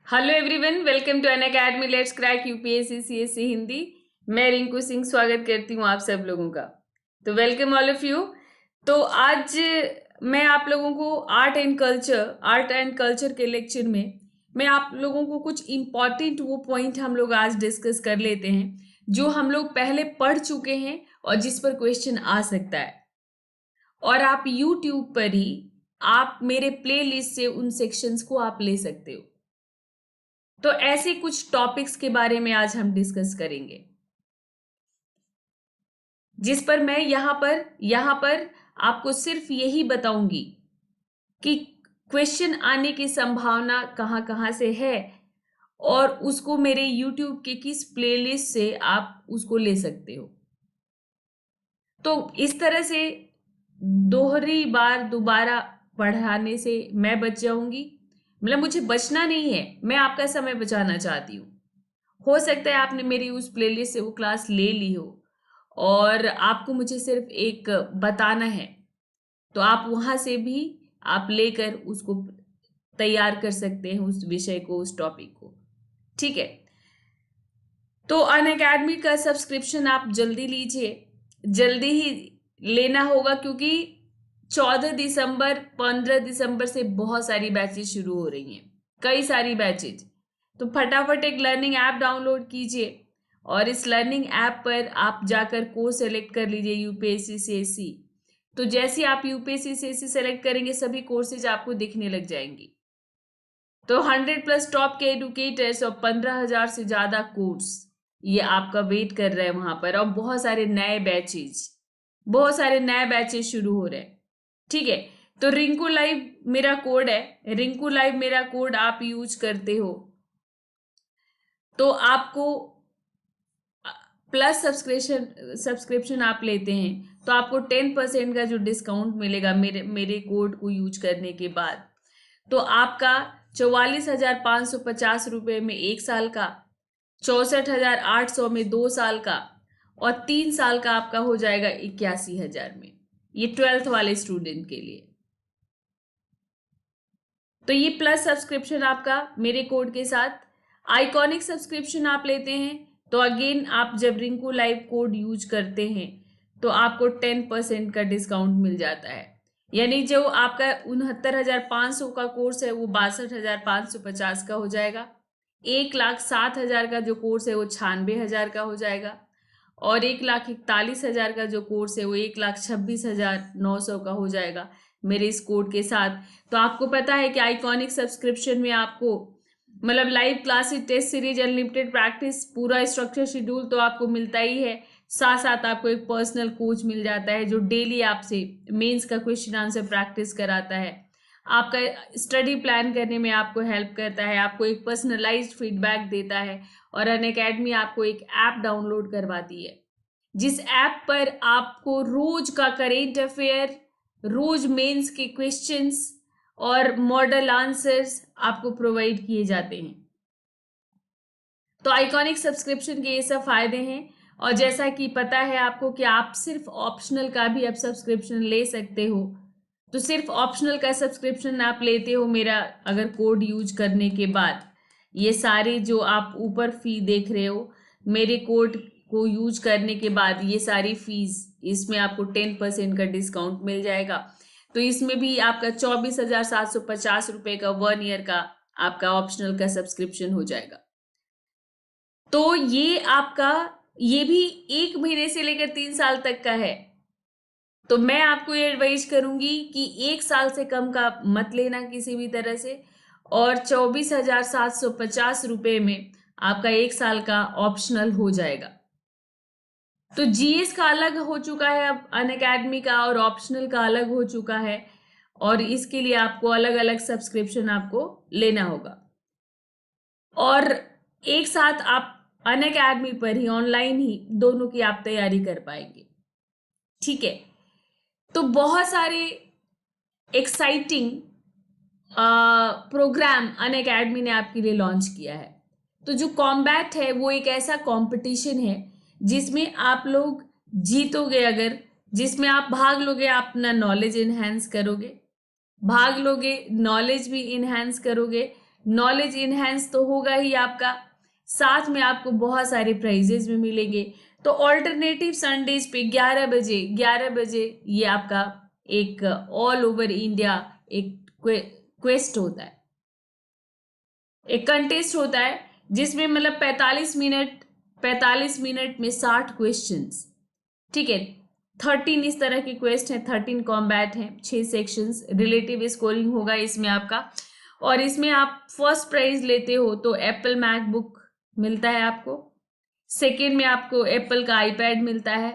Hello everyone, welcome to Unacademy let's crack UPSC CSC Hindi. मैं रिंकू सिंह स्वागत करती हूँ आप सब लोगों का। तो वेलकम ऑल ऑफ यू। तो आज मैं आप लोगों को आर्ट एंड कल्चर के लेक्चर में मैं आप लोगों को कुछ इम्पॉर्टेंट वो पॉइंट हम लोग आज डिस्कस कर लेते हैं जो हम लोग पहले पढ़ चुके हैं और जिस पर क्वेश्चन आ सकता है। और आप यूट्यूब पर ही आप मेरे प्ले लिस्ट से उन सेक्शंस को आप ले सकते हो। तो ऐसे कुछ टॉपिक्स के बारे में आज हम डिस्कस करेंगे जिस पर मैं यहां पर आपको सिर्फ यही बताऊंगी कि क्वेश्चन आने की संभावना कहां कहां से है और उसको मेरे YouTube के किस प्लेलिस्ट से आप उसको ले सकते हो। तो इस तरह से दोहरी बार दोबारा पढ़ाने से मैं बच जाऊंगी। मतलब मुझे बचना नहीं है, मैं आपका समय बचाना चाहती हूँ। हो सकता है आपने मेरी उस प्लेलिस्ट से वो क्लास ले ली हो और आपको मुझे सिर्फ एक बताना है, तो आप वहां से भी आप लेकर उसको तैयार कर सकते हैं, उस विषय को, उस टॉपिक को। ठीक है। तो अनअकैडमी का सब्सक्रिप्शन आप जल्दी लीजिए, जल्दी ही लेना होगा क्योंकि 14 दिसंबर 15 दिसंबर से बहुत सारी बैचेज शुरू हो रही हैं, कई सारी बैचेज। तो फटाफट एक लर्निंग ऐप डाउनलोड कीजिए और इस लर्निंग ऐप पर आप जाकर कोर्स सेलेक्ट कर लीजिए यूपीएससी सीएससी। तो जैसे आप यूपीएससी सीएससी सेलेक्ट करेंगे सभी कोर्सेज आपको दिखने लग जाएंगी। तो 100+ टॉप के एडुकेटर्स और 15,000 से ज्यादा कोर्स ये आपका वेट कर रहे हैं वहां पर, और बहुत सारे नए बैचेज शुरू हो रहे हैं। ठीक है। तो रिंकू लाइव मेरा कोड है, रिंकू लाइव मेरा कोड आप यूज करते हो तो आपको प्लस सब्सक्रिप्शन आप लेते हैं तो आपको 10% का जो डिस्काउंट मिलेगा मेरे कोड को यूज करने के बाद। तो आपका 44,550 रुपये में 1 साल का, 64,800 में 2 साल का और 3 साल का आपका हो जाएगा 81,000 में। ये 12th वाले स्टूडेंट के लिए। तो ये प्लस सब्सक्रिप्शन आपका मेरे कोड के साथ। आइकॉनिक सब्सक्रिप्शन आप लेते हैं तो अगेन आप जब रिंकू लाइव कोड यूज करते हैं तो आपको 10% का डिस्काउंट मिल जाता है। यानी जो आपका 69,500 का कोर्स है वो 62,550 का हो जाएगा। 1,07,000 का जो कोर्स है वो 96,000 का हो जाएगा और 1,41,000 का जो कोर्स है वो 1,26,900 का हो जाएगा मेरे इस कोड के साथ। तो आपको पता है कि आइकॉनिक सब्सक्रिप्शन में आपको मतलब live classes, test series, unlimited practice, पूरा स्ट्रक्चर शेड्यूल तो आपको मिलता ही है। साथ साथ आपको एक पर्सनल कोच मिल जाता है जो डेली आपसे मेंस का क्वेश्चन आंसर प्रैक्टिस कराता है, आपका स्टडी प्लान करने में आपको हेल्प करता है, आपको एक पर्सनलाइज्ड फीडबैक देता है और अनअकैडमी आपको एक ऐप डाउनलोड करवाती है जिस ऐप पर आपको रोज का करेंट अफेयर, रोज मेंस के क्वेश्चंस और मॉडल आंसर्स आपको प्रोवाइड किए जाते हैं। तो आइकॉनिक सब्सक्रिप्शन के ये सब फायदे हैं। और जैसा कि पता है आपको कि आप सिर्फ ऑप्शनल का भी अब सब्सक्रिप्शन ले सकते हो। तो सिर्फ ऑप्शनल का सब्सक्रिप्शन आप लेते हो मेरा अगर कोड यूज करने के बाद, ये सारे जो आप ऊपर फी देख रहे हो मेरे कोड को यूज करने के बाद ये सारी फीस, इसमें आपको 10% का डिस्काउंट मिल जाएगा। तो इसमें भी आपका 24,750 रुपये का 1 ईयर का आपका ऑप्शनल का सब्सक्रिप्शन हो जाएगा। तो ये आपका, ये भी 1 महीने से लेकर 3 साल तक का है। तो मैं आपको ये एडवाइज करूंगी कि 1 साल से कम का मत लेना किसी भी तरह से, और 24,750 रुपये में आपका 1 साल का ऑप्शनल हो जाएगा। तो जीएस का अलग हो चुका है अब अनअकैडमी का, और ऑप्शनल का अलग हो चुका है, और इसके लिए आपको अलग अलग सब्सक्रिप्शन आपको लेना होगा। और एक साथ आप अनअकैडमी पर ही, ऑनलाइन ही दोनों की आप तैयारी कर पाएंगे। ठीक है। तो बहुत सारे एक्साइटिंग प्रोग्राम अनअकैडमी ने आपके लिए लॉन्च किया है। तो जो कॉम्बैट है वो एक ऐसा कंपटीशन है जिसमें आप लोग जीतोगे अगर, जिसमें आप भाग लोगे, आप अपना नॉलेज इनहेंस करोगे, भाग लोगे नॉलेज भी इनहेंस करोगे, नॉलेज इनहेंस तो होगा ही आपका, साथ में आपको बहुत सारे प्राइजेस भी मिलेंगे। तो ऑल्टरनेटिव संडेज पे 11 बजे ये आपका एक ऑल ओवर इंडिया एक क्वेस्ट होता है, एक कंटेस्ट होता है, जिसमें मतलब 45 मिनट में 60 क्वेश्चंस, ठीक है। 13 इस तरह के क्वेस्ट हैं, 13 कॉम्बैट हैं, 6 सेक्शंस, रिलेटिव स्कोरिंग होगा इसमें आपका। और इसमें आप फर्स्ट प्राइज लेते हो तो एप्पल मैकबुक मिलता है आपको, सेकेंड में आपको एप्पल का आईपैड मिलता है,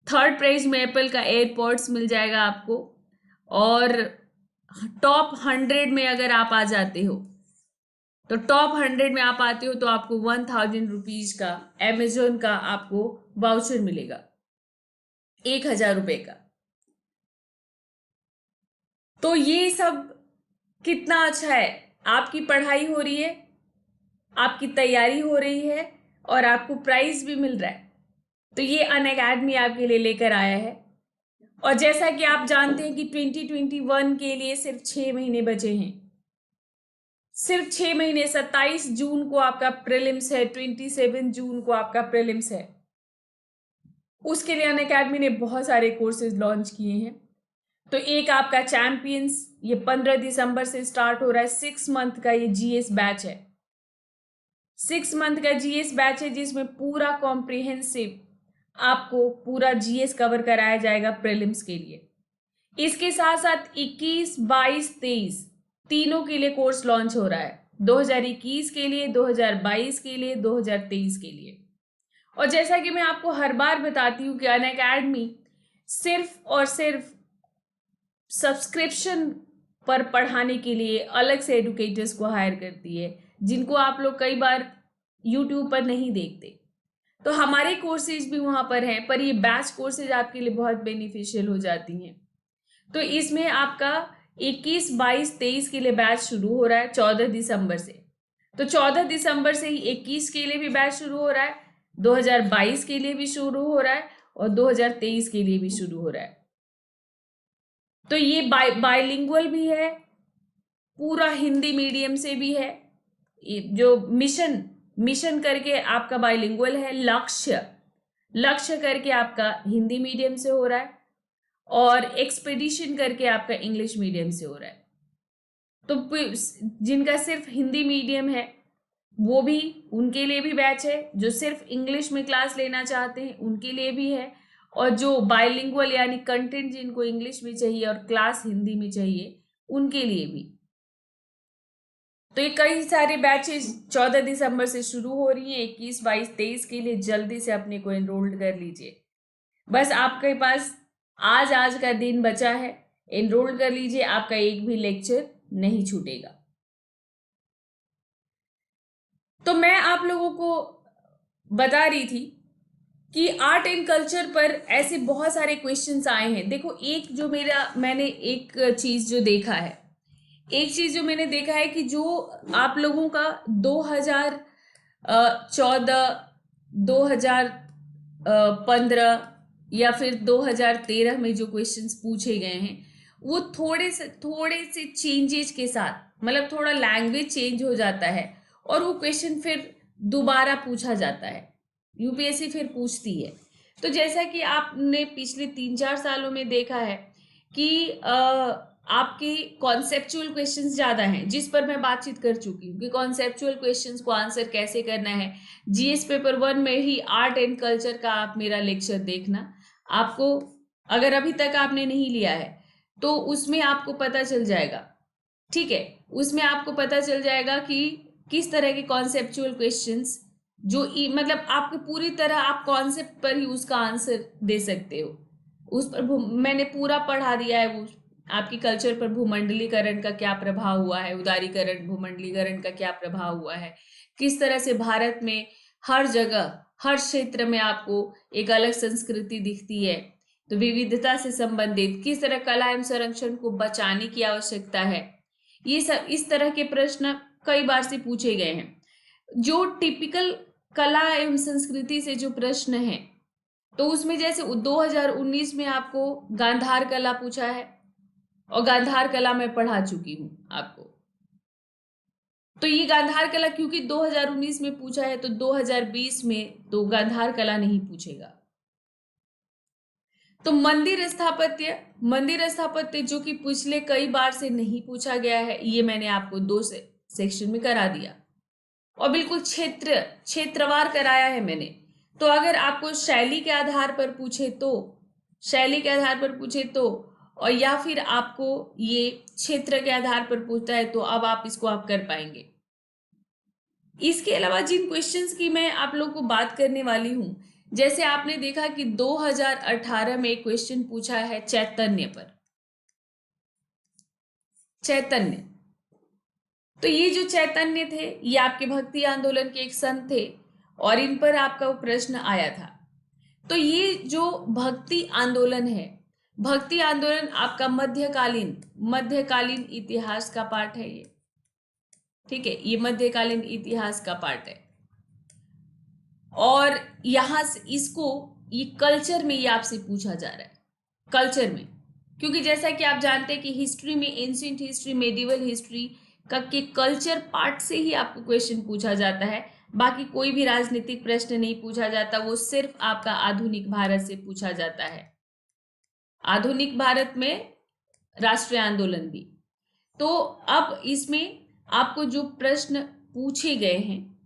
थर्ड प्राइज में एप्पल का एयरपॉड्स मिल जाएगा आपको, और टॉप 100 में अगर आप आ जाते हो, तो टॉप 100 में आप आते हो तो आपको 1000 रुपीज का अमेजोन का आपको वाउचर मिलेगा, 1000 रुपये का। तो ये सब कितना अच्छा है, आपकी पढ़ाई हो रही है, आपकी तैयारी हो रही है, और आपको प्राइज भी मिल रहा है। तो ये अनअकैडमी आपके लिए लेकर आया है। और जैसा कि आप जानते हैं कि 2021 के लिए सिर्फ 6 महीने बचे हैं, सिर्फ 6 महीने। 27 जून को आपका प्रीलिम्स है, 27 जून को आपका प्रीलिम्स है। उसके लिए अनअकैडमी ने बहुत सारे कोर्सेज लॉन्च किए हैं। तो एक आपका चैंपियंस, ये 15 दिसंबर से स्टार्ट हो रहा है, 6 मंथ का ये जीएस बैच है, 6 मंथ का जीएस बैच है, जिसमें पूरा कॉम्प्रिहेंसिव आपको पूरा जीएस कवर कराया जाएगा प्रीलिम्स के लिए। इसके साथ साथ 21, 22, 23 तीनों के लिए कोर्स लॉन्च हो रहा है, 2021 के लिए, 2022 के लिए, 2023 के लिए। और जैसा कि मैं आपको हर बार बताती हूँ कि अनअकैडमी सिर्फ और सिर्फ सब्सक्रिप्शन पर पढ़ाने के लिए अलग से एडुकेटर्स को हायर करती है, जिनको आप लोग कई बार यूट्यूब पर नहीं देखते। तो हमारे कोर्सेज भी वहाँ पर हैं, पर ये बैच कोर्सेज आपके लिए बहुत बेनिफिशियल हो जाती हैं। तो इसमें आपका 21, 22, 23 के लिए बैच शुरू हो रहा है 14 दिसंबर से। तो 14 दिसंबर से ही 21 के लिए भी बैच शुरू हो रहा है, 2022 के लिए भी शुरू हो रहा है, और 2023 के लिए भी शुरू हो रहा है। तो ये बाइलिंगुअल भी है, पूरा हिंदी मीडियम से भी है। जो मिशन करके आपका बाइलिंगुअल है, लक्ष्य करके आपका हिंदी मीडियम से हो रहा है, और एक्सपेडिशन करके आपका इंग्लिश मीडियम से हो रहा है। तो जिनका सिर्फ हिंदी मीडियम है वो भी, उनके लिए भी बैच है। जो सिर्फ इंग्लिश में क्लास लेना चाहते हैं उनके लिए भी है, और जो बाइलिंगुअल यानी कंटेंट जिनको इंग्लिश में चाहिए और क्लास हिंदी में चाहिए उनके लिए भी। तो ये कई सारे बैचेस 14 दिसंबर से शुरू हो रही हैं, 21, 22, 23 के लिए जल्दी से अपने को एनरोल्ड कर लीजिए। बस आपके पास आज का दिन बचा है, एनरोल कर लीजिए, आपका एक भी लेक्चर नहीं छूटेगा। तो मैं आप लोगों को बता रही थी कि आर्ट एंड कल्चर पर ऐसे बहुत सारे क्वेश्चंस आए हैं। देखो, मैंने एक चीज जो देखा है, कि जो आप लोगों का 2014, 2015 या फिर 2013 में जो क्वेश्चंस पूछे गए हैं, वो थोड़े से चेंजेस के साथ, मतलब थोड़ा लैंग्वेज चेंज हो जाता है और वो क्वेश्चन फिर दोबारा पूछा जाता है, यूपीएससी फिर पूछती है। तो जैसा कि आपने पिछले 3-4 सालों में देखा है कि आपके कॉन्सेप्चुअल क्वेश्चंस ज़्यादा हैं, जिस पर मैं बातचीत कर चुकी हूँ कि कॉन्सेप्चुअल क्वेश्चंस को आंसर कैसे करना है। जीएस पेपर 1 में ही आर्ट एंड कल्चर का आप मेरा लेक्चर देखना, आपको अगर अभी तक आपने नहीं लिया है तो उसमें आपको पता चल जाएगा, ठीक है। उसमें आपको पता चल जाएगा कि किस तरह के कॉन्सेप्चुअल क्वेश्चंस जो मतलब आपके पूरी तरह आप कॉन्सेप्ट पर ही उसका आंसर दे सकते हो, उस पर मैंने पूरा पढ़ा दिया है। वो आपकी कल्चर पर भूमंडलीकरण का क्या प्रभाव हुआ है, उदारीकरण भूमंडलीकरण का क्या प्रभाव हुआ है, किस तरह से भारत में हर जगह हर क्षेत्र में आपको एक अलग संस्कृति दिखती है, तो विविधता से संबंधित किस तरह कला एवं संरक्षण को बचाने की आवश्यकता है। ये सब इस तरह के प्रश्न कई बार से पूछे गए हैं। जो टिपिकल कला एवं संस्कृति से जो प्रश्न है, तो उसमें जैसे 2019 में आपको गांधार कला पूछा है, और गांधार कला मैं पढ़ा चुकी हूँ आपको। तो ये गांधार कला क्योंकि 2019 में पूछा है, तो 2020 में तो गांधार कला नहीं पूछेगा। तो मंदिर स्थापत्य जो कि पिछले कई बार से नहीं पूछा गया है, ये मैंने आपको दो सेक्शन में करा दिया और बिल्कुल क्षेत्रवार कराया है मैंने। तो अगर आपको शैली के आधार पर पूछे तो और या फिर आपको ये क्षेत्र के आधार पर पूछता है तो अब आप इसको आप कर पाएंगे। इसके अलावा जिन क्वेश्चंस की मैं आप लोगों को बात करने वाली हूं, जैसे आपने देखा कि 2018 में एक क्वेश्चन पूछा है चैतन्य पर। चैतन्य, तो ये जो चैतन्य थे ये आपके भक्ति आंदोलन के एक संत थे और इन पर आपका प्रश्न आया था। तो ये जो भक्ति आंदोलन है, भक्ति आंदोलन आपका मध्यकालीन इतिहास का पार्ट है ये, ठीक है, ये मध्यकालीन इतिहास का पार्ट है। और यहां से इसको ये कल्चर में ये आपसे पूछा जा रहा है, कल्चर में, क्योंकि जैसा कि आप जानते हैं कि हिस्ट्री में एंशिएंट हिस्ट्री, मेडिवल हिस्ट्री का के कल्चर पार्ट से ही आपको क्वेश्चन पूछा जाता है। बाकी कोई भी राजनीतिक प्रश्न नहीं पूछा जाता, वो सिर्फ आपका आधुनिक भारत से पूछा जाता है, आधुनिक भारत में राष्ट्रीय आंदोलन भी। तो अब इसमें आपको जो प्रश्न पूछे गए हैं,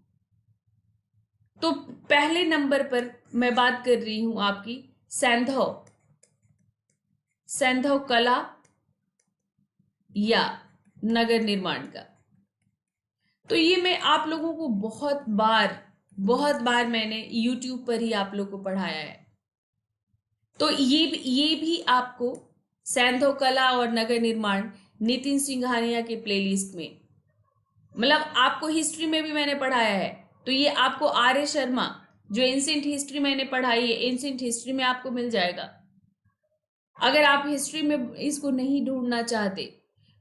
तो पहले नंबर पर मैं बात कर रही हूं आपकी सैंधव कला या नगर निर्माण का। तो ये मैं आप लोगों को बहुत बार मैंने YouTube पर ही आप लोगों को पढ़ाया है। तो ये भी आपको सैंधव कला और नगर निर्माण नितिन सिंघानिया के प्लेलिस्ट में, मतलब आपको हिस्ट्री में भी मैंने पढ़ाया है, तो ये आपको आर्य शर्मा जो एंशिएंट हिस्ट्री मैंने पढ़ाई है, एंशिएंट हिस्ट्री में आपको मिल जाएगा। अगर आप हिस्ट्री में इसको नहीं ढूंढना चाहते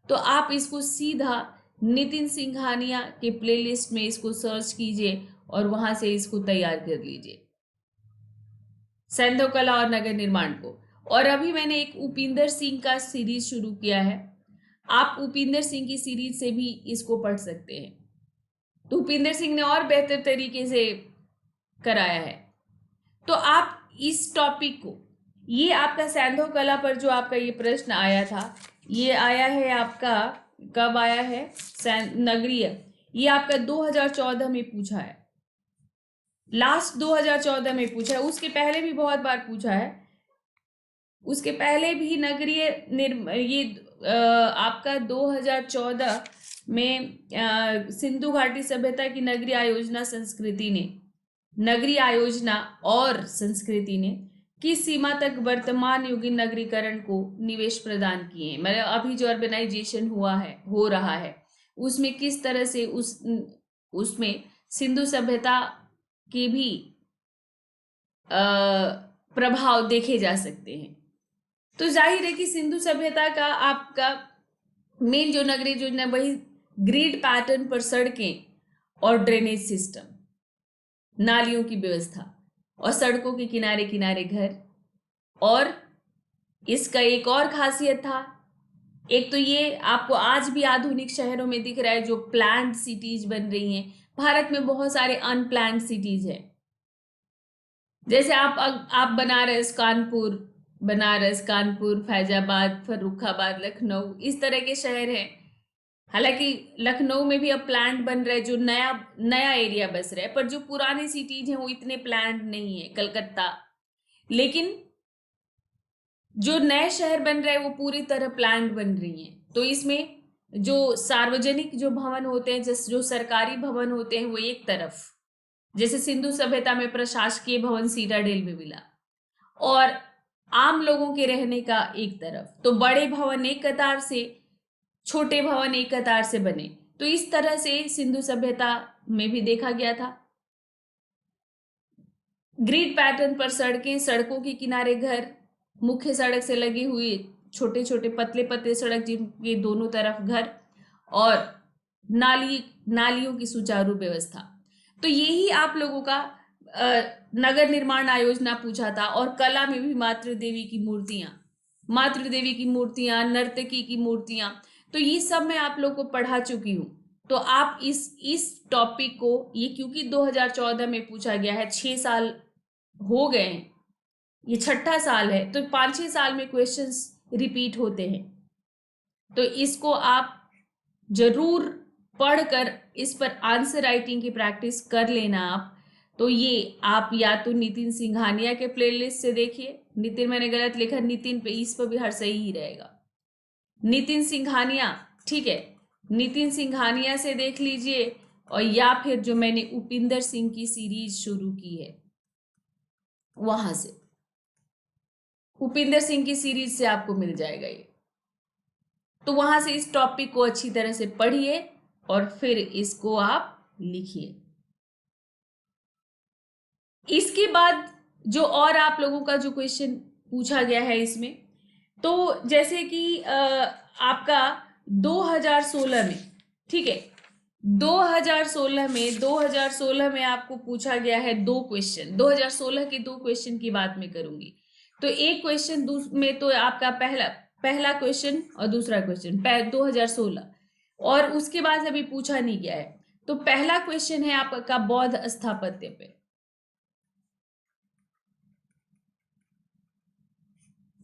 तो आप इसको सीधा नितिन सिंघानिया के प्लेलिस्ट में इसको सर्च कीजिए और वहां से इसको तैयार कर लीजिए, सैंधव कला और नगर निर्माण को। और अभी मैंने एक उपिंदर सिंह का सीरीज शुरू किया है, आप उपिंदर सिंह की सीरीज से भी इसको पढ़ सकते हैं। तो उपिंदर सिंह ने और बेहतर तरीके से कराया है। तो आप इस टॉपिक को, ये आपका सैंधव कला पर जो आपका ये प्रश्न आया था, ये आया है आपका, कब आया है, नगरीय, ये आपका 2014 में पूछा है, लास्ट 2014 में पूछा है। उसके पहले भी बहुत बार पूछा है, उसके पहले भी नगरीय ये आपका 2014 में सिंधु घाटी सभ्यता की नगरीय आयोजना और संस्कृति ने किस सीमा तक वर्तमान युगीन नगरीकरण को निवेश प्रदान किए, मतलब अभी जो अर्बनाइजेशन हो रहा है उसमें किस तरह से उसमें सिंधु सभ्यता के भी प्रभाव देखे जा सकते हैं। तो जाहिर है कि सिंधु सभ्यता का आपका मेन जो नगरीय योजना वही ग्रिड पैटर्न पर सड़कें और ड्रेनेज सिस्टम, नालियों की व्यवस्था और सड़कों के किनारे किनारे घर। और इसका एक और खासियत था, एक तो ये आपको आज भी आधुनिक शहरों में दिख रहा है जो प्लान्ड सिटीज बन रही हैं। भारत में बहुत सारे अनप्लान्ड सिटीज हैं, जैसे आप बनारस, कानपुर, फैजाबाद, फर्रुखाबाद, लखनऊ, इस तरह के शहर हैं। हालांकि लखनऊ में भी अब प्लांट बन रहा है, जो नया एरिया बस रहा है, पर जो पुरानी सिटीज हैं वो इतने प्लांट नहीं है, कलकत्ता। लेकिन जो नए शहर बन रहे हैं वो पूरी तरह प्लांट बन रही हैं। तो इसमें जो सार्वजनिक जो भवन होते हैं, जो सरकारी भवन होते हैं वो एक तरफ, जैसे सिंधु सभ्यता में प्रशासकीय भवन सीताडेल में मिला, और आम लोगों के रहने का एक तरफ। तो बड़े भवन एक कतार से, छोटे भवन एक कतार से बने। तो इस तरह से सिंधु सभ्यता में भी देखा गया था। ग्रिड पैटर्न पर सड़कें, सड़कों के किनारे घर, मुख्य सड़क से लगी हुई छोटे छोटे पतले पतले सड़क जिनके दोनों तरफ घर, और नालियों की सुचारू व्यवस्था। तो यही आप लोगों का नगर निर्माण आयोजना पूछा था। और कला में भी मातृदेवी की मूर्तियां, नर्तकी की मूर्तियां, तो ये सब मैं आप लोग को पढ़ा चुकी हूँ। तो आप इस टॉपिक को, ये क्योंकि 2014 में पूछा गया है, 6 साल हो गए हैं, ये 6ठा साल है, तो 5-6 साल में क्वेश्चंस रिपीट होते हैं। तो इसको आप जरूर पढ़कर इस पर आंसर राइटिंग की प्रैक्टिस कर लेना आप। तो ये आप या तो नितिन सिंघानिया के प्लेलिस्ट से देखिए, नितिन मैंने गलत लिखा, नितिन पे, इस पर भी हर सही ही रहेगा, नितिन सिंघानिया, ठीक है, नितिन सिंघानिया से देख लीजिए, और या फिर जो मैंने उपिंदर सिंह की सीरीज शुरू की है वहां से, उपिंदर सिंह की सीरीज से आपको मिल जाएगा ये। तो वहां से इस टॉपिक को अच्छी तरह से पढ़िए और फिर इसको आप लिखिए। इसके बाद जो और आप लोगों का जो क्वेश्चन पूछा गया है इसमें, तो जैसे कि आपका 2016 में, ठीक है, 2016 में आपको पूछा गया है 2 क्वेश्चन, 2016 के 2 क्वेश्चन की बात मैं करूंगी। तो एक क्वेश्चन में तो आपका पहला क्वेश्चन और दूसरा क्वेश्चन 2016, और उसके बाद अभी पूछा नहीं गया है। तो पहला क्वेश्चन है आपका बौद्ध स्थापत्य पे,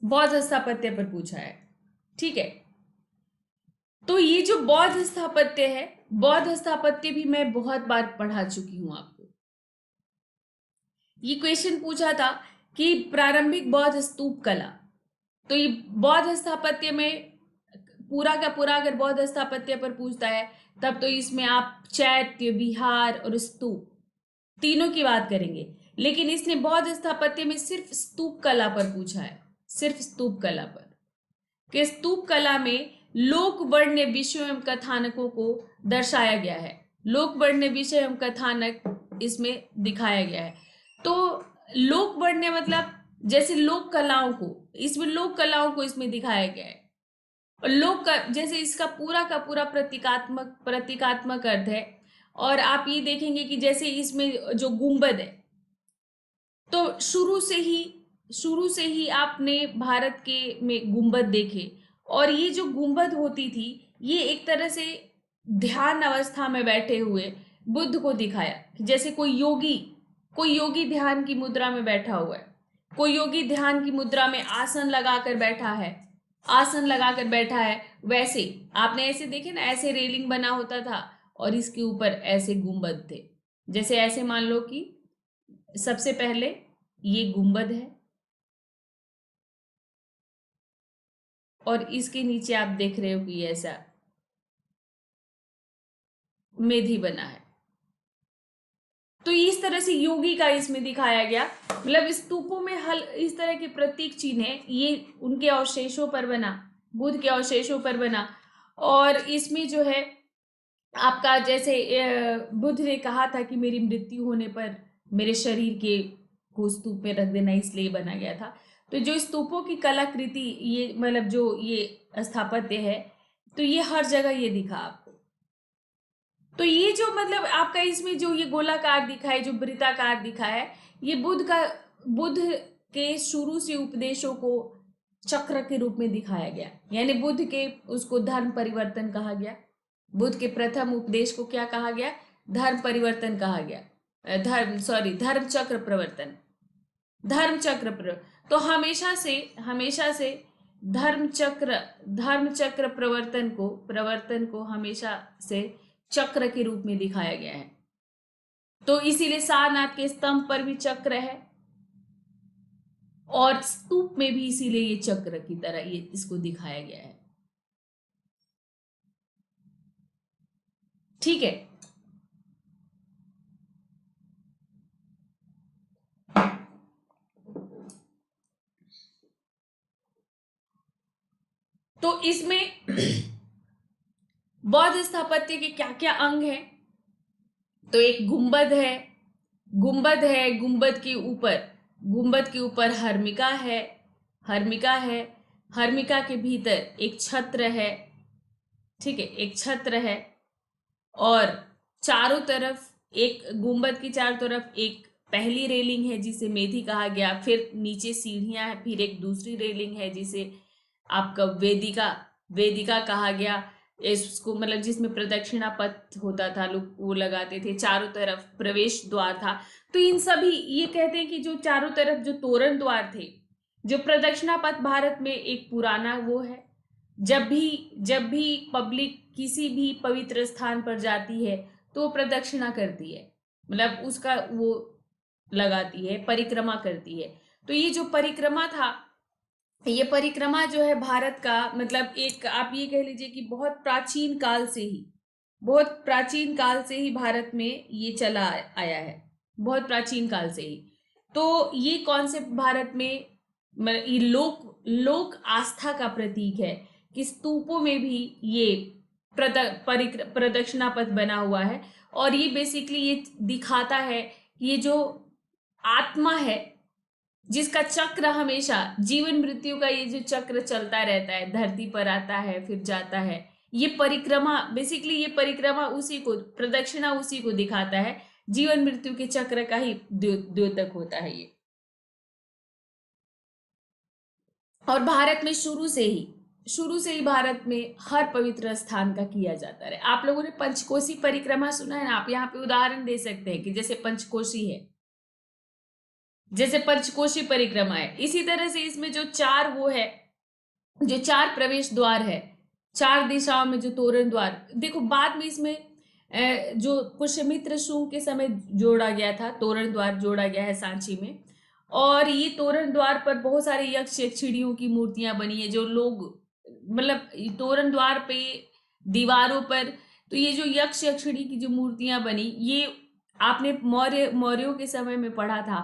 बौद्ध स्थापत्य पर पूछा है, ठीक है। तो ये जो बौद्ध स्थापत्य है, बौद्ध स्थापत्य भी मैं बहुत बार पढ़ा चुकी हूं आपको। ये क्वेश्चन पूछा था कि प्रारंभिक बौद्ध स्तूप कला, तो ये बौद्ध स्थापत्य में पूरा का पूरा अगर बौद्ध स्थापत्य पर पूछता है तब तो इसमें आप चैत्य, विहार और स्तूप तीनों की बात करेंगे, लेकिन इसने बौद्ध स्थापत्य में सिर्फ स्तूप कला पर पूछा है, सिर्फ स्तूप कला पर, कि स्तूप कला में लोक वर्ण्य विषय एवं कथानकों को दर्शाया गया है, लोक वर्ण्य विषय एवं कथानक इसमें दिखाया गया है। तो लोक वर्ण्य मतलब जैसे लोक कलाओं को, इसमें लोक कलाओं को इसमें दिखाया गया है, और लोक जैसे इसका पूरा का पूरा प्रतीकात्मक अर्थ है। और आप ये देखेंगे कि जैसे इसमें जो गुंबद है, तो शुरू से ही आपने भारत के में गुंबद देखे, और ये जो गुंबद होती थी ये एक तरह से ध्यान अवस्था में बैठे हुए बुद्ध को दिखाया, कि जैसे कोई योगी ध्यान की मुद्रा में बैठा हुआ है, कोई योगी ध्यान की मुद्रा में आसन लगाकर बैठा है, वैसे आपने ऐसे देखे ना, ऐसे रेलिंग बना होता था और इसके ऊपर ऐसे गुंबद थे। जैसे ऐसे मान लो कि सबसे पहले ये गुंबद है और इसके नीचे आप देख रहे हो कि ऐसा मेधी बना है। तो इस तरह से योगी का इसमें दिखाया गया, मतलब स्तूपों में इस तरह के प्रतीक चिन्ह है, ये उनके अवशेषों पर बना, बुद्ध के अवशेषों पर बना। और इसमें जो है आपका, जैसे बुद्ध ने कहा था कि मेरी मृत्यु होने पर मेरे शरीर के को स्तूप में रख देना, इसलिए बना गया था। तो जो स्तूपों की कलाकृति, ये मतलब जो ये स्थापत्य है, तो ये हर जगह ये दिखा आपको। तो ये जो मतलब आपका इसमें जो ये गोलाकार दिखा है, जो वृत्ताकार दिखा है, ये बुद्ध के शुरू से उपदेशों को चक्र के रूप में दिखाया गया, यानी बुद्ध के उसको धर्म परिवर्तन कहा गया। बुद्ध के प्रथम उपदेश को क्या कहा गया? धर्म परिवर्तन कहा गया, धर्म चक्र प्रवर्तन, तो हमेशा से धर्म चक्र प्रवर्तन को हमेशा से चक्र के रूप में दिखाया गया है। तो इसीलिए सारनाथ के स्तंभ पर भी चक्र है और स्तूप में भी इसीलिए ये चक्र की तरह ये इसको दिखाया गया है, ठीक है। तो इसमें बौद्ध स्थापत्य के क्या क्या अंग हैं? तो एक गुंबद है, गुंबद के ऊपर हर्मिका के भीतर एक छत्र है, ठीक है, एक छत्र है, और चारों तरफ एक गुंबद की चारों तरफ एक पहली रेलिंग है जिसे मेधी कहा गया, फिर नीचे सीढ़ियां हैं, फिर एक दूसरी रेलिंग है जिसे आपका वेदिका कहा गया, इसको मतलब जिसमें प्रदक्षिणा पथ होता था, लोग वो लगाते थे, चारों तरफ प्रवेश द्वार था। तो इन सभी ये कहते हैं कि जो चारों तरफ जो तोरण द्वार थे, जो प्रदक्षिणा पथ भारत में एक पुराना वो है। जब भी पब्लिक किसी भी पवित्र स्थान पर जाती है तो वो प्रदक्षिणा करती है, मतलब उसका वो लगाती है, परिक्रमा करती है। तो ये जो परिक्रमा था, ये परिक्रमा जो है भारत का मतलब एक आप ये कह लीजिए कि बहुत प्राचीन काल से ही भारत में ये चला आया है, बहुत प्राचीन काल से ही। तो ये कॉन्सेप्ट भारत में ये लोक आस्था का प्रतीक है कि स्तूपों में भी ये प्रदक्षिणा पथ बना हुआ है। और ये बेसिकली ये दिखाता है कि ये जो आत्मा है, जिसका चक्र हमेशा जीवन मृत्यु का ये जो चक्र चलता रहता है, धरती पर आता है फिर जाता है, ये परिक्रमा बेसिकली ये परिक्रमा उसी को, प्रदक्षिणा उसी को दिखाता है। जीवन मृत्यु के चक्र का ही द्योतक होता है ये। और भारत में शुरू से ही भारत में हर पवित्र स्थान का किया जाता है। आप लोगों ने पंचकोशी परिक्रमा सुना है ना, आप यहाँ पे उदाहरण दे सकते हैं कि जैसे पंचकोशी है, जैसे पंचकोशी परिक्रमा है, इसी तरह से इसमें जो चार वो है, जो चार प्रवेश द्वार है, चार दिशाओं में जो तोरण द्वार, देखो बाद में इसमें जो पुष्यमित्र शुंग के समय जोड़ा गया था, तोरण द्वार जोड़ा गया है सांची में। और ये तोरण द्वार पर बहुत सारे यक्ष यक्षिणियों की मूर्तियां बनी है, जो लोग मतलब तोरण द्वार पे दीवारों पर, तो ये जो यक्ष यक्षिणी की जो मूर्तियां बनी, ये आपने मौर्यों के समय में पढ़ा था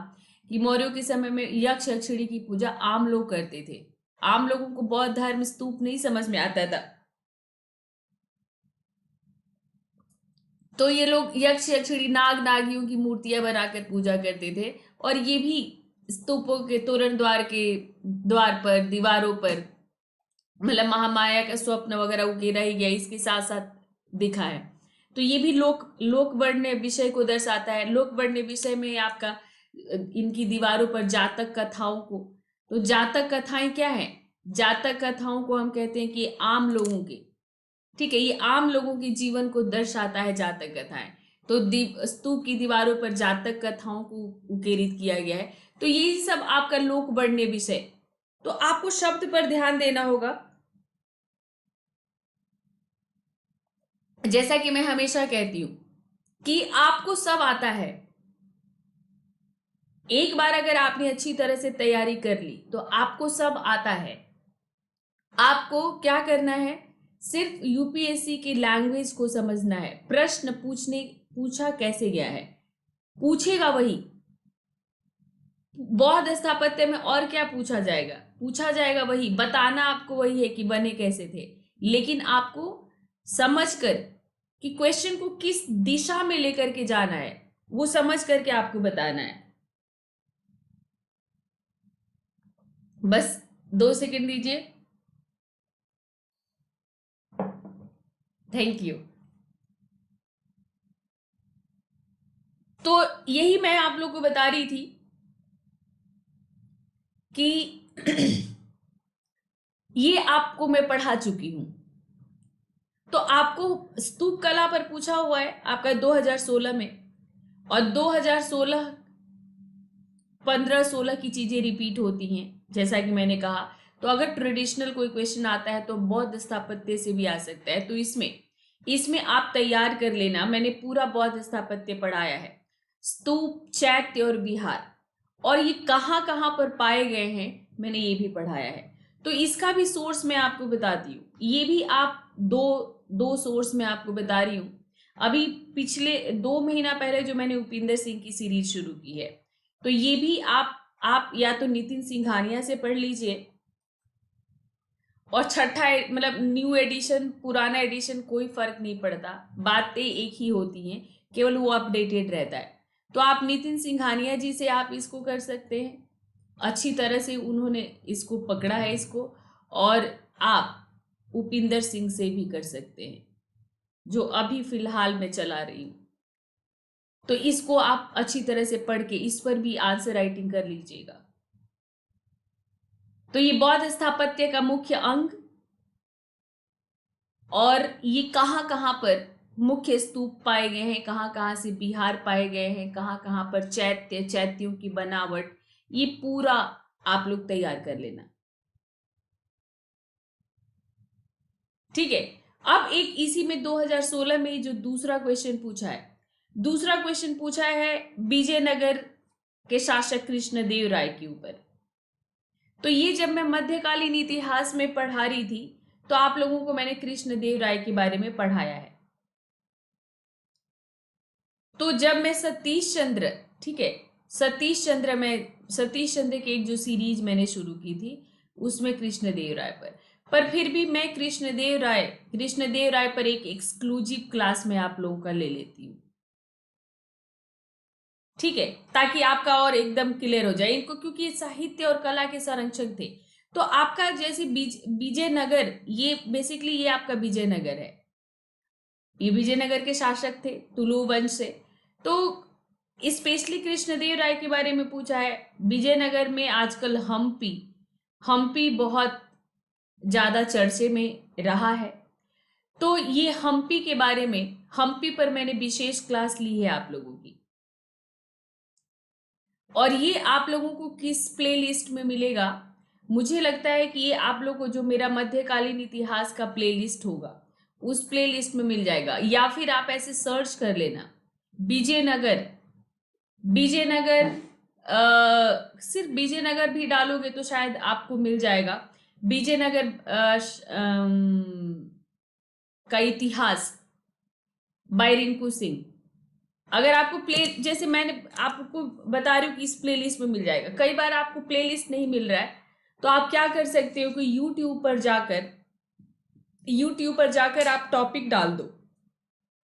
कि मौर्यों के समय में यक्ष यक्षिणी की पूजा आम लोग करते थे। आम लोगों को बौद्ध धर्म स्तूप नहीं समझ में आता था, तो ये लोग यक्ष यक्षिणी नाग नागियों की मूर्तियां बनाकर पूजा करते थे। और ये भी स्तूपों के तोरण द्वार के द्वार पर दीवारों पर मतलब महामाया का स्वप्न वगैरह उकेरा ही गया, इसके साथ साथ दिखा है। तो ये भी लोक वर्ण्य विषय को दर्शाता है। लोक वर्ण्य विषय में आपका इनकी दीवारों पर जातक कथाओं को, तो जातक कथाएं क्या है, जातक कथाओं को हम कहते हैं कि आम लोगों के, ठीक है, ये आम लोगों के जीवन को दर्शाता है जातक कथाएं। तो स्तूप की दीवारों पर जातक कथाओं को उकेरित किया गया है। तो ये सब आपका लोक वर्ण्य विषय। तो आपको शब्द पर ध्यान देना होगा। जैसा कि मैं हमेशा कहती हूं कि आपको सब आता है। एक बार अगर आपने अच्छी तरह से तैयारी कर ली तो आपको सब आता है। आपको क्या करना है, सिर्फ यूपीएससी की लैंग्वेज को समझना है। प्रश्न पूछा कैसे गया है, पूछेगा वही। बौद्ध स्थापत्य में और क्या पूछा जाएगा वही, बताना आपको वही है कि बने कैसे थे। लेकिन आपको समझकर कि क्वेश्चन को किस दिशा में लेकर के जाना है, वो समझ करके आपको बताना है। बस 2 सेकंड दीजिए। Thank you. तो यही मैं आप लोग को बता रही थी कि ये आपको मैं पढ़ा चुकी हूं। तो आपको स्तूप कला पर पूछा हुआ है आपका 2016 में, और 2016 15-16 की चीजें रिपीट होती हैं जैसा कि मैंने कहा। तो अगर ट्रेडिशनल कोई क्वेश्चन आता है तो बौद्ध स्थापत्य से भी आ सकता है। तो इसमें आप तैयार कर लेना, मैंने पूरा बौद्ध स्थापत्य पढ़ाया है, स्तूप, चैत्य और विहार, और ये कहाँ कहाँ पर पाए गए हैं मैंने ये भी पढ़ाया है। तो इसका भी सोर्स मैं आपको बताती हूँ। ये भी आप दो सोर्स मैं आपको बता रही हूँ। अभी पिछले 2 महीना पहले जो मैंने उपिंदर सिंह की सीरीज शुरू की है, तो ये भी आप या तो नितिन सिंघानिया से पढ़ लीजिए, और छठा मतलब न्यू एडिशन पुराना एडिशन कोई फर्क नहीं पड़ता, बातें एक ही होती हैं, केवल वो अपडेटेड रहता है। तो आप नितिन सिंघानिया जी से आप इसको कर सकते हैं, अच्छी तरह से उन्होंने इसको पकड़ा है इसको। और आप उपिंदर सिंह से भी कर सकते हैं, जो अभी फिलहाल मैं चला रही हूँ। तो इसको आप अच्छी तरह से पढ़ के इस पर भी आंसर राइटिंग कर लीजिएगा। तो ये बौद्ध स्थापत्य का मुख्य अंग और ये कहाँ कहाँ पर मुख्य स्तूप पाए गए हैं, कहाँ कहाँ से बिहार पाए गए हैं, कहाँ कहाँ पर चैत्यों की बनावट, ये पूरा आप लोग तैयार कर लेना। ठीक है। अब एक इसी में 2016 में जो दूसरा क्वेश्चन पूछा है, दूसरा क्वेश्चन पूछा है विजयनगर के शासक कृष्णदेव राय के ऊपर। तो ये जब मैं मध्यकालीन इतिहास में पढ़ा रही थी तो आप लोगों को मैंने कृष्णदेव राय के बारे में पढ़ाया है। तो जब मैं सतीश चंद्र, ठीक है, सतीश चंद्र की एक जो सीरीज मैंने शुरू की थी उसमें कृष्णदेव राय पर फिर भी मैं कृष्णदेव राय पर एक एक्सक्लूसिव क्लास में आप लोगों का ले लेती हूँ। ठीक है, ताकि आपका और एकदम क्लियर हो जाए इनको, क्योंकि साहित्य और कला के संरक्षक थे। तो आपका जैसे विजयनगर, ये बेसिकली ये आपका विजयनगर है, ये विजयनगर के शासक थे तुलु वंश से। तो स्पेशली कृष्णदेव राय के बारे में पूछा है। विजयनगर में आजकल हम्पी बहुत ज्यादा चर्चे में रहा है। तो ये हम्पी पर मैंने विशेष क्लास ली है आप लोगों की, और ये आप लोगों को किस प्लेलिस्ट में मिलेगा? मुझे लगता है कि ये आप लोगों को जो मेरा मध्यकालीन इतिहास का प्लेलिस्ट होगा उस प्लेलिस्ट में मिल जाएगा, या फिर आप ऐसे सर्च कर लेना विजयनगर। विजयनगर सिर्फ विजयनगर भी डालोगे तो शायद आपको मिल जाएगा। विजयनगर का इतिहास बाय रिंकू सिंह। अगर आपको जैसे मैंने आपको बता रही हूँ कि इस प्लेलिस्ट में मिल जाएगा। कई बार आपको प्लेलिस्ट नहीं मिल रहा है तो आप क्या कर सकते हो कि यूट्यूब पर जाकर आप टॉपिक डाल दो।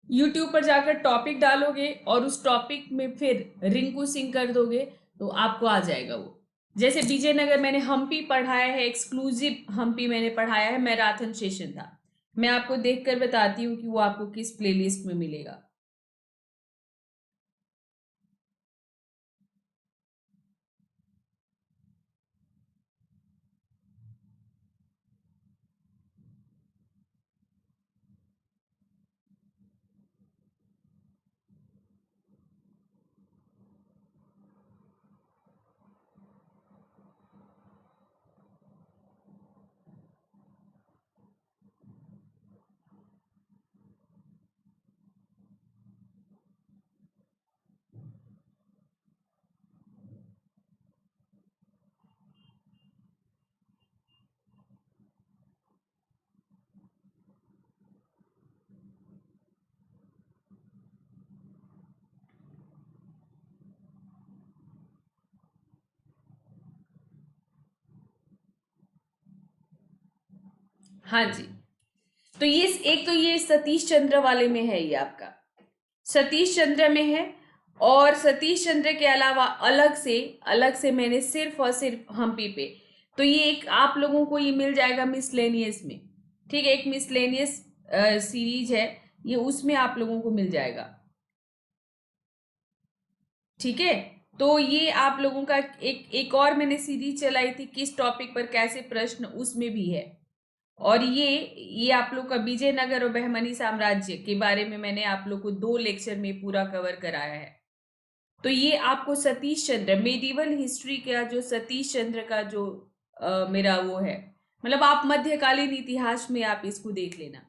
यूट्यूब पर जाकर टॉपिक डालोगे और उस टॉपिक में फिर रिंकू सिंह कर दोगे तो आपको आ जाएगा वो। जैसे विजयनगर मैंने हम्पी पढ़ाया है, एक्सक्लूसिव हम्पी मैंने पढ़ाया है, मैराथन सेशन था। मैं आपको देखकर बताती हूँ कि वो आपको किस प्लेलिस्ट में मिलेगा। हाँ जी। तो ये एक, तो ये सतीश चंद्र वाले में है, ये आपका सतीश चंद्र में है। और सतीश चंद्र के अलावा अलग से मैंने सिर्फ और सिर्फ हम्पी पे, तो ये एक आप लोगों को ये मिल जाएगा मिसलेनियस में। ठीक है, एक मिसलेनियस सीरीज है ये, उसमें आप लोगों को मिल जाएगा। ठीक है, तो ये आप लोगों का एक और मैंने सीरीज चलाई थी किस टॉपिक पर कैसे प्रश्न, उसमें भी है। और ये आप लोग का विजयनगर और बहमनी साम्राज्य के बारे में मैंने आप लोग को 2 लेक्चर में पूरा कवर कराया है। तो ये आपको सतीश चंद्र मेडिवल हिस्ट्री का जो सतीश चंद्र का जो मेरा वो है, मतलब आप मध्यकालीन इतिहास में आप इसको देख लेना,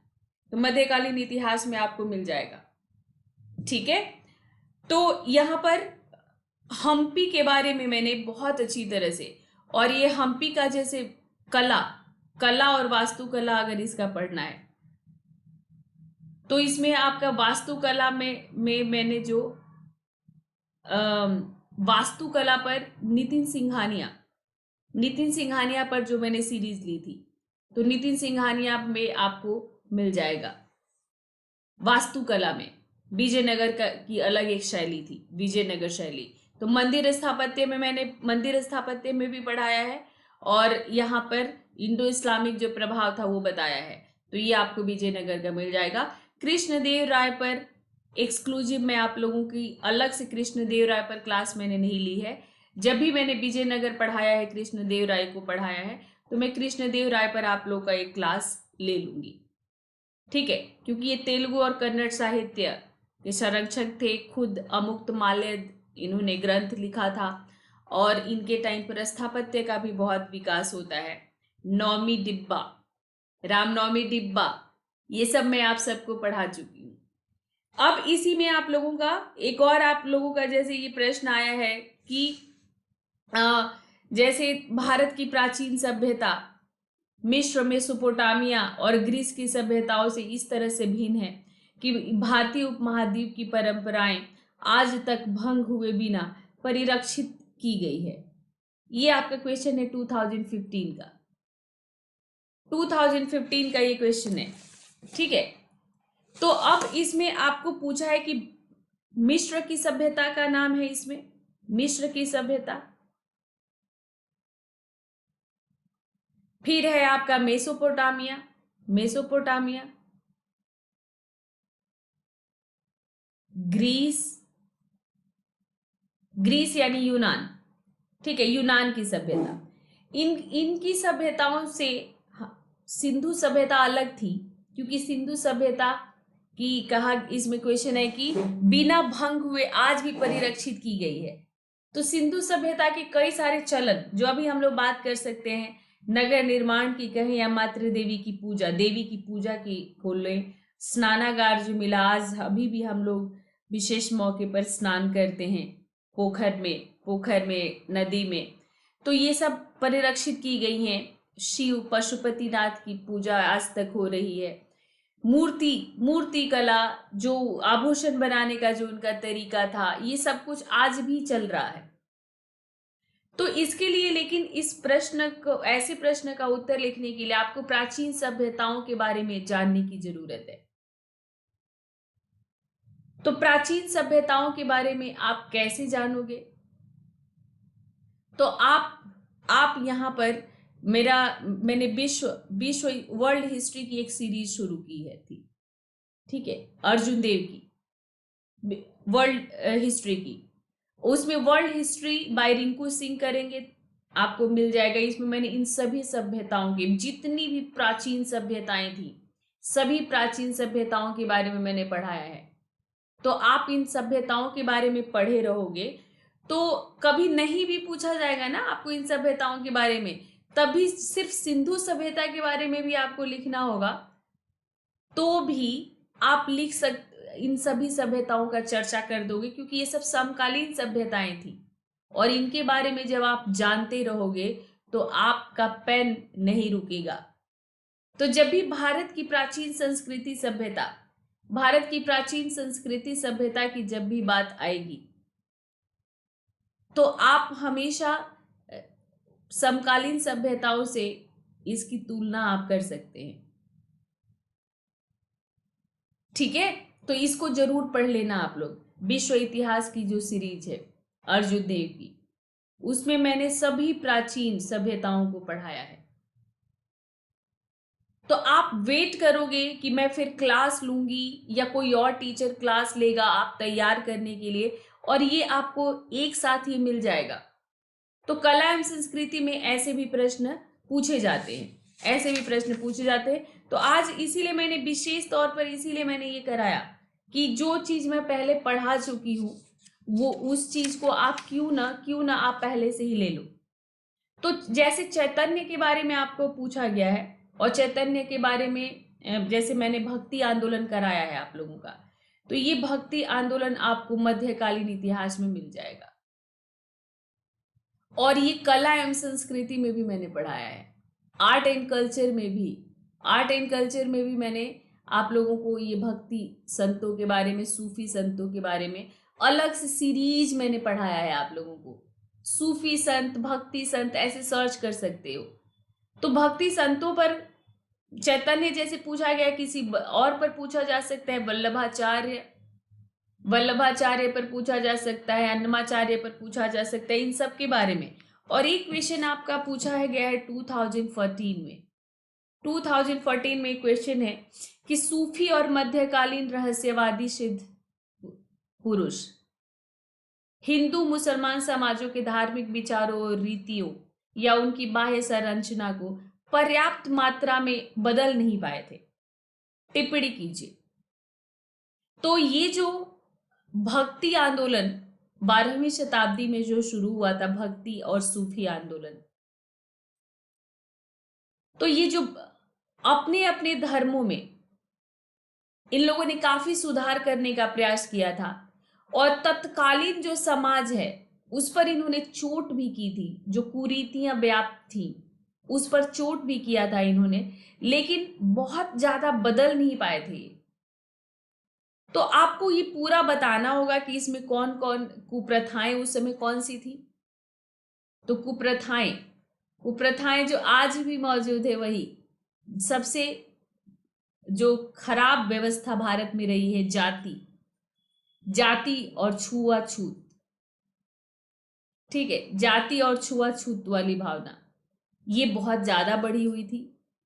तो मध्यकालीन इतिहास में आपको मिल जाएगा। ठीक है, तो यहाँ पर हम्पी के बारे में मैंने बहुत अच्छी तरह से, और ये हम्पी का जैसे कला और वास्तुकला अगर इसका पढ़ना है तो इसमें आपका वास्तुकला में मैंने जो वास्तुकला पर नितिन सिंघानिया पर जो मैंने सीरीज ली थी, तो नितिन सिंघानिया में आपको मिल जाएगा। वास्तुकला में विजयनगर की अलग एक शैली थी, विजयनगर शैली। तो मैंने मंदिर स्थापत्य में भी पढ़ाया है, और यहाँ पर इंडो इस्लामिक जो प्रभाव था वो बताया है। तो ये आपको विजयनगर का मिल जाएगा। कृष्णदेव राय पर एक्सक्लूसिव मैं आप लोगों की अलग से कृष्णदेव राय पर क्लास मैंने नहीं ली है। जब भी मैंने विजयनगर पढ़ाया है, कृष्णदेव राय को पढ़ाया है, तो मैं कृष्णदेव राय पर आप लोग का एक क्लास ले लूंगी। ठीक है, क्योंकि ये तेलुगु और कन्नड़ साहित्य के संरक्षक थे। खुद अमुक्त माल्यद इन्होंने ग्रंथ लिखा था और इनके टाइम पर स्थापत्य का भी बहुत विकास होता है। नौमी डिब्बा, रामनवमी डिब्बा, ये सब मैं आप सबको पढ़ा चुकी हूँ। अब इसी में आप लोगों का एक और आप लोगों का जैसे ये प्रश्न आया है कि जैसे भारत की प्राचीन सभ्यता मिस्र, मेसोपोटामिया और ग्रीस की सभ्यताओं से इस तरह से भिन्न है कि भारतीय उपमहाद्वीप की परंपराएं आज तक भंग हुए बिना परिरक्षित की गई है। ये आपका क्वेश्चन है 2015 का। 2015 का ये क्वेश्चन है, ठीक है। तो अब इसमें आपको पूछा है कि मिस्र की सभ्यता का नाम है, इसमें मिस्र की सभ्यता, फिर है आपका मेसोपोटामिया, मेसोपोटामिया, ग्रीस, ग्रीस यानी यूनान, ठीक है, यूनान की सभ्यता। इनकी सभ्यताओं से सिंधु सभ्यता अलग थी, क्योंकि सिंधु सभ्यता की कहा इसमें क्वेश्चन है कि बिना भंग हुए आज भी परिरक्षित की गई है। तो सिंधु सभ्यता के कई सारे चलन जो अभी हम लोग बात कर सकते हैं, नगर निर्माण की कहें या मातृ देवी की पूजा, देवी की पूजा की खोल लें, स्नानागार जो मिला, आज अभी भी हम लोग विशेष मौके पर स्नान करते हैं पोखर में, नदी में, तो ये सब परिरक्षित की गई हैं। शिव पशुपतिनाथ की पूजा आज तक हो रही है। मूर्ति कला, जो आभूषण बनाने का जो उनका तरीका था, ये सब कुछ आज भी चल रहा है। तो इसके लिए लेकिन इस प्रश्न को, ऐसे प्रश्न का उत्तर लिखने के लिए आपको प्राचीन सभ्यताओं के बारे में जानने की जरूरत है। तो प्राचीन सभ्यताओं के बारे में आप कैसे जानोगे? तो आप यहां पर मैंने विश्व वर्ल्ड हिस्ट्री की एक सीरीज शुरू की है थी, ठीक है, अर्जुन देव की वर्ल्ड हिस्ट्री की। उसमें world history by Rinku Singh करेंगे, आपको मिल जाएगा। इसमें मैंने इन सभी सभ्यताओं के, जितनी भी प्राचीन सभ्यताएं थी, सभी प्राचीन सभ्यताओं के बारे में मैंने पढ़ाया है। तो आप इन सभ्यताओं के बारे में पढ़े रहोगे तो कभी नहीं भी पूछा जाएगा ना आपको इन सभ्यताओं के बारे में, तभी सिर्फ सिंधु सभ्यता के बारे में भी आपको लिखना होगा, तो भी आप इन सभी सभ्यताओं का चर्चा कर दोगे, क्योंकि ये सब समकालीन सभ्यताएं थी और इनके बारे में जब आप जानते रहोगे तो आपका पेन नहीं रुकेगा। तो जब भी भारत की प्राचीन संस्कृति सभ्यता की जब भी बात आएगी तो आप हमेशा समकालीन सभ्यताओं से इसकी तुलना आप कर सकते हैं, ठीक है। तो इसको जरूर पढ़ लेना आप लोग। विश्व इतिहास की जो सीरीज है अर्जुन देव की, उसमें मैंने सभी प्राचीन सभ्यताओं को पढ़ाया है। तो आप वेट करोगे कि मैं फिर क्लास लूंगी या कोई और टीचर क्लास लेगा आप तैयार करने के लिए, और ये आपको एक साथ ही मिल जाएगा। तो कला एवं संस्कृति में ऐसे भी प्रश्न पूछे जाते हैं, तो आज इसीलिए मैंने विशेष तौर पर इसीलिए मैंने ये कराया कि जो चीज मैं पहले पढ़ा चुकी हूँ वो उस चीज को आप क्यों ना आप पहले से ही ले लो। तो जैसे चैतन्य के बारे में आपको पूछा गया है, और चैतन्य के बारे में जैसे मैंने भक्ति आंदोलन कराया है आप लोगों का, तो ये भक्ति आंदोलन आपको मध्यकालीन इतिहास में मिल जाएगा। और ये कला एवं संस्कृति में भी मैंने पढ़ाया है। आर्ट एंड कल्चर में भी मैंने आप लोगों को ये भक्ति संतों के बारे में, सूफी संतों के बारे में अलग से सीरीज मैंने पढ़ाया है आप लोगों को। सूफी संत, भक्ति संत ऐसे सर्च कर सकते हो। तो भक्ति संतों पर चैतन्य जैसे पूछा गया, किसी और पर पूछा जा सकता है, वल्लभाचार्य पर पूछा जा सकता है, अन्नमाचार्य पर पूछा जा सकता है, इन सब के बारे में। और एक क्वेश्चन आपका पूछा है गया है 2014 में क्वेश्चन है कि सूफी और मध्यकालीन रहस्यवादी सिद्ध पुरुष हिंदू मुसलमान समाजों के धार्मिक विचारों और रीतियों या उनकी बाह्य संरचना को पर्याप्त मात्रा में बदल नहीं पाए थे। टिप्पणी कीजिए। तो ये जो भक्ति आंदोलन 12वीं शताब्दी में जो शुरू हुआ था, भक्ति और सूफी आंदोलन, तो ये जो अपने अपने धर्मों में इन लोगों ने काफी सुधार करने का प्रयास किया था और तत्कालीन जो समाज है उस पर इन्होंने चोट भी की थी, जो कुरीतियां व्याप्त थी उस पर चोट भी किया था इन्होंने, लेकिन बहुत ज्यादा बदल नहीं पाए थे। तो आपको ये पूरा बताना होगा कि इसमें कौन कौन कुप्रथाएं उस समय कौन सी थी। तो कुप्रथाएं कुप्रथाएं जो आज भी मौजूद है, वही सबसे जो खराब व्यवस्था भारत में रही है, जाति और छुआछूत। ठीक है, जाति और छुआछूत वाली भावना ये बहुत ज्यादा बढ़ी हुई थी।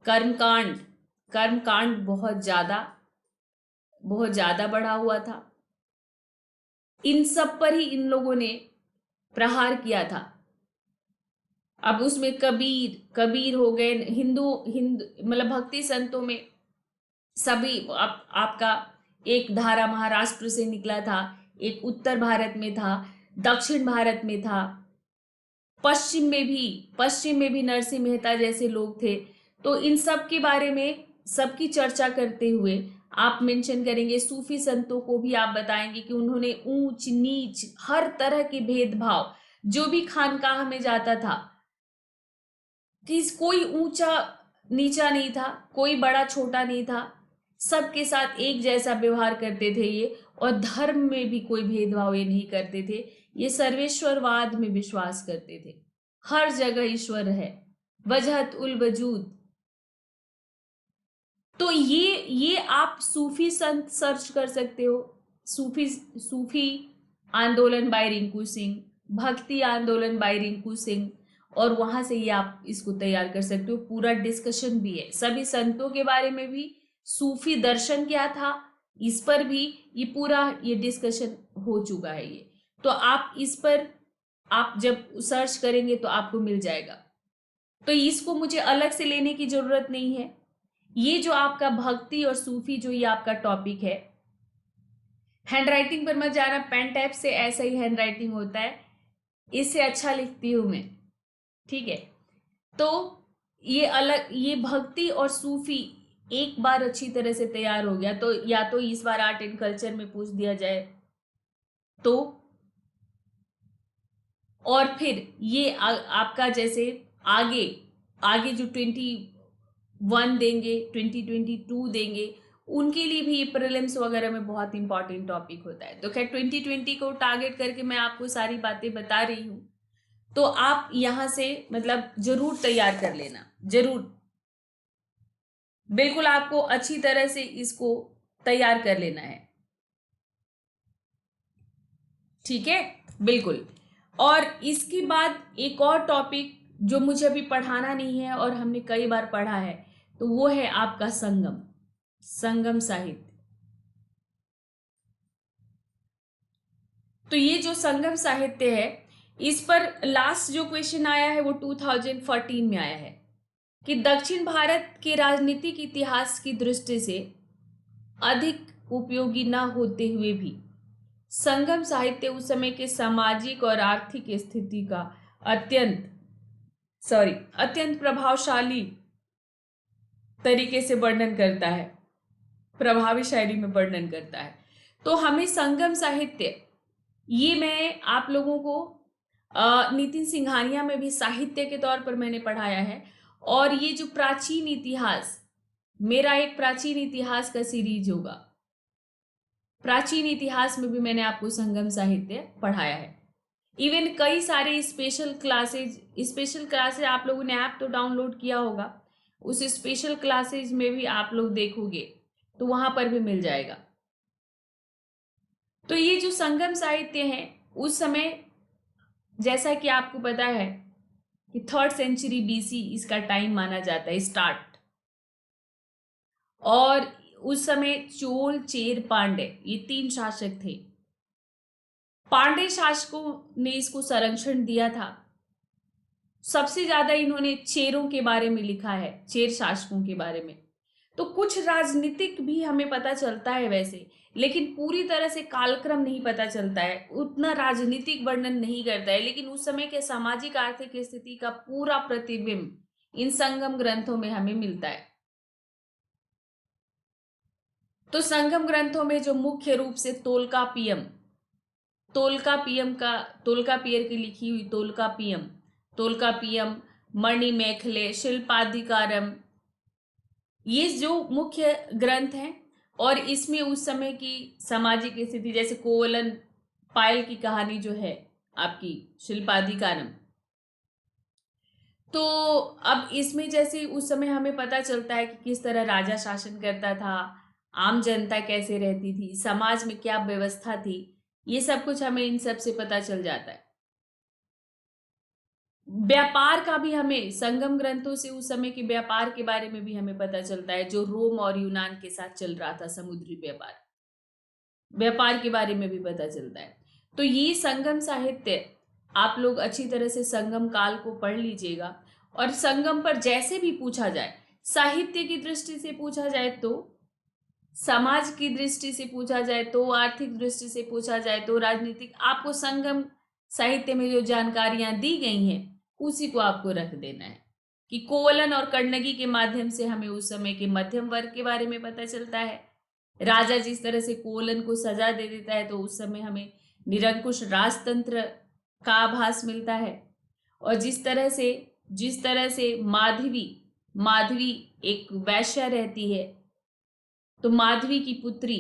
कर्मकांड बहुत ज्यादा बढ़ा हुआ था। इन सब पर ही इन लोगों ने प्रहार किया था। अब उसमें कबीर हो गए, हिंदू मतलब भक्ति संतों में सभी आपका एक धारा महाराष्ट्र से निकला था, एक उत्तर भारत में था, दक्षिण भारत में था, पश्चिम में भी नरसिंह मेहता जैसे लोग थे। तो इन सब के बारे में सबकी चर्चा करते हुए आप मेंशन करेंगे। सूफी संतों को भी आप बताएंगे कि उन्होंने ऊंच नीच हर तरह के भेदभाव, जो भी खानकाह में जाता था कि कोई ऊंचा नीचा नहीं था, कोई बड़ा छोटा नहीं था, सबके साथ एक जैसा व्यवहार करते थे ये, और धर्म में भी कोई भेदभाव ये नहीं करते थे। ये सर्वेश्वरवाद में विश्वास करते थे, हर जगह ईश्वर है, वजहत उल वजूद। तो ये आप सूफी संत सर्च कर सकते हो, सूफी आंदोलन बाय रिंकू सिंह, भक्ति आंदोलन बाय रिंकू सिंह, और वहां से ये आप इसको तैयार कर सकते हो। पूरा डिस्कशन भी है सभी संतों के बारे में भी, सूफी दर्शन क्या था इस पर भी ये पूरा ये डिस्कशन हो चुका है ये। तो आप इस पर आप जब सर्च करेंगे तो आपको मिल जाएगा। तो इसको मुझे अलग से लेने की जरूरत नहीं है। ये जो आपका भक्ति और सूफी जो ये आपका टॉपिक है, हैंडराइटिंग पर मत जाना, पेन टैप से ऐसा ही हैंडराइटिंग होता है, इससे अच्छा लिखती हूं मैं। ठीक है, तो ये अलग, ये भक्ति और सूफी एक बार अच्छी तरह से तैयार हो गया तो या तो इस बार आर्ट एंड कल्चर में पूछ दिया जाए तो, और फिर ये आपका जैसे आगे जो 21 देंगे, 2022 देंगे, उनके लिए भी प्रीलिम्स वगैरह में बहुत इंपॉर्टेंट टॉपिक होता है। तो खैर 2020 को टारगेट करके मैं आपको सारी बातें बता रही हूँ, तो आप यहां से मतलब जरूर तैयार कर लेना, जरूर, बिल्कुल आपको अच्छी तरह से इसको तैयार कर लेना है। ठीक है, बिल्कुल। और इसके बाद एक और टॉपिक जो मुझे अभी पढ़ाना नहीं है और हमने कई बार पढ़ा है, तो वो है आपका संगम साहित्य। तो ये जो संगम साहित्य है, इस पर लास्ट जो क्वेश्चन आया है वो 2014 में आया है कि दक्षिण भारत के राजनीतिक इतिहास की दृष्टि से अधिक उपयोगी न होते हुए भी संगम साहित्य उस समय के सामाजिक और आर्थिक स्थिति का अत्यंत प्रभावशाली तरीके से वर्णन करता है, प्रभावी शैली में वर्णन करता है। तो हमें संगम साहित्य, ये मैं आप लोगों को नितिन सिंघानिया में भी साहित्य के तौर पर मैंने पढ़ाया है, और ये जो प्राचीन इतिहास, मेरा एक प्राचीन इतिहास का सीरीज होगा, प्राचीन इतिहास में भी मैंने आपको संगम साहित्य पढ़ाया है। इवन कई सारे स्पेशल क्लासेज आप लोगों ने ऐप तो डाउनलोड किया होगा, उस स्पेशल क्लासेज में भी आप लोग देखोगे तो वहां पर भी मिल जाएगा। तो ये जो संगम साहित्य है, उस समय जैसा कि आपको पता है कि 3rd सेंचुरी BC इसका टाइम माना जाता है स्टार्ट, और उस समय चोल, चेर, पांड्य ये 3 शासक थे। पांड्य शासकों ने इसको संरक्षण दिया था। सबसे ज्यादा इन्होंने चेरों के बारे में लिखा है, चेर शासकों के बारे में। तो कुछ राजनीतिक भी हमें पता चलता है वैसे, लेकिन पूरी तरह से कालक्रम नहीं पता चलता है, उतना राजनीतिक वर्णन नहीं करता है, लेकिन उस समय के सामाजिक आर्थिक स्थिति का पूरा प्रतिबिंब इन संगम ग्रंथों में हमें मिलता है। तो संगम ग्रंथों में जो मुख्य रूप से तोल्कापियर की लिखी हुई तोल्कापियम, मणिमेखले, शिल्पाधिकारम, ये जो मुख्य ग्रंथ हैं, और इसमें उस समय की सामाजिक स्थिति, जैसे कोवलन पायल की कहानी जो है आपकी शिल्पाधिकारम, तो अब इसमें जैसे उस समय हमें पता चलता है कि किस तरह राजा शासन करता था, आम जनता कैसे रहती थी, समाज में क्या व्यवस्था थी, ये सब कुछ हमें इन सब से पता चल जाता है। व्यापार का भी हमें संगम ग्रंथों से उस समय के व्यापार के बारे में भी हमें पता चलता है, जो रोम और यूनान के साथ चल रहा था, समुद्री व्यापार के बारे में भी पता चलता है। तो ये संगम साहित्य आप लोग अच्छी तरह से संगम काल को पढ़ लीजिएगा, और संगम पर जैसे भी पूछा जाए, साहित्य की दृष्टि से पूछा जाए तो, समाज की दृष्टि से पूछा जाए तो, आर्थिक दृष्टि से पूछा जाए तो, राजनीतिक, आपको संगम साहित्य में जो जानकारियां दी गई हैं उसी को आपको रख देना है। कि कोवलन और कर्णगी के माध्यम से हमें उस समय के मध्यम वर्ग के बारे में पता चलता है। राजा जिस तरह से कोवलन को सजा दे देता है तो उस समय हमें निरंकुश राजतंत्र का आभास मिलता है। और जिस तरह से माधवी एक वैश्या रहती है, तो माधवी की पुत्री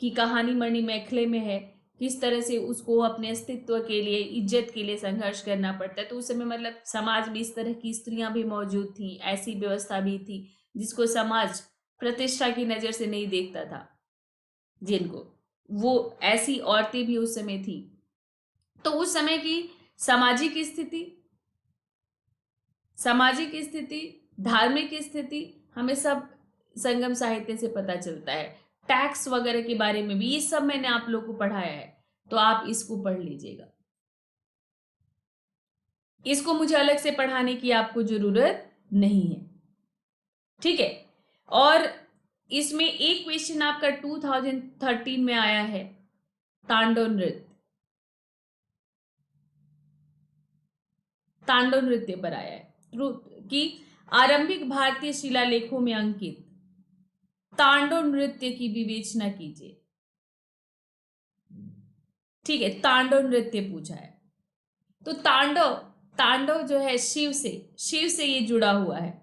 की कहानी मणिमेखले में है, किस तरह से उसको अपने अस्तित्व के लिए, इज्जत के लिए संघर्ष करना पड़ता है। तो उस समय मतलब समाज में इस तरह की स्त्रियां भी मौजूद थी, ऐसी व्यवस्था भी थी जिसको समाज प्रतिष्ठा की नजर से नहीं देखता था, जिनको वो ऐसी औरतें भी उस समय थी। तो उस समय की सामाजिक स्थिति, धार्मिक स्थिति हमें सब संगम साहित्य से पता चलता है। टैक्स वगैरह के बारे में भी ये सब मैंने आप लोगों को पढ़ाया है, तो आप इसको पढ़ लीजिएगा। इसको मुझे अलग से पढ़ाने की आपको जरूरत नहीं है, ठीक है। और इसमें एक क्वेश्चन आपका 2013 में आया है, तांडव नृत्य पर आया है कि आरंभिक भारतीय शिलालेखों में अंकित तांडव नृत्य की विवेचना कीजिए। ठीक है, तांडव नृत्य पूछा है। तो तांडव जो है शिव से ये जुड़ा हुआ है,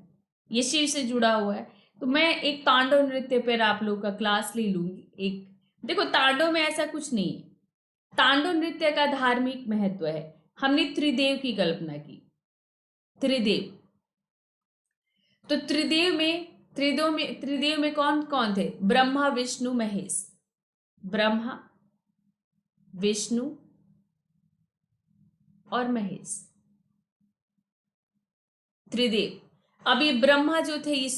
ये शिव से जुड़ा हुआ है। तो मैं एक तांडव नृत्य पर आप लोग का क्लास ले लूंगी। एक देखो, तांडव में ऐसा कुछ नहीं है, तांडव नृत्य का धार्मिक महत्व है। हमने त्रिदेव की कल्पना की, त्रिदेव। तो त्रिदेव में कौन कौन थे? ब्रह्मा, विष्णु, महेश। ब्रह्मा, विष्णु और महेश, त्रिदेव। अब ये ब्रह्मा जो थे ये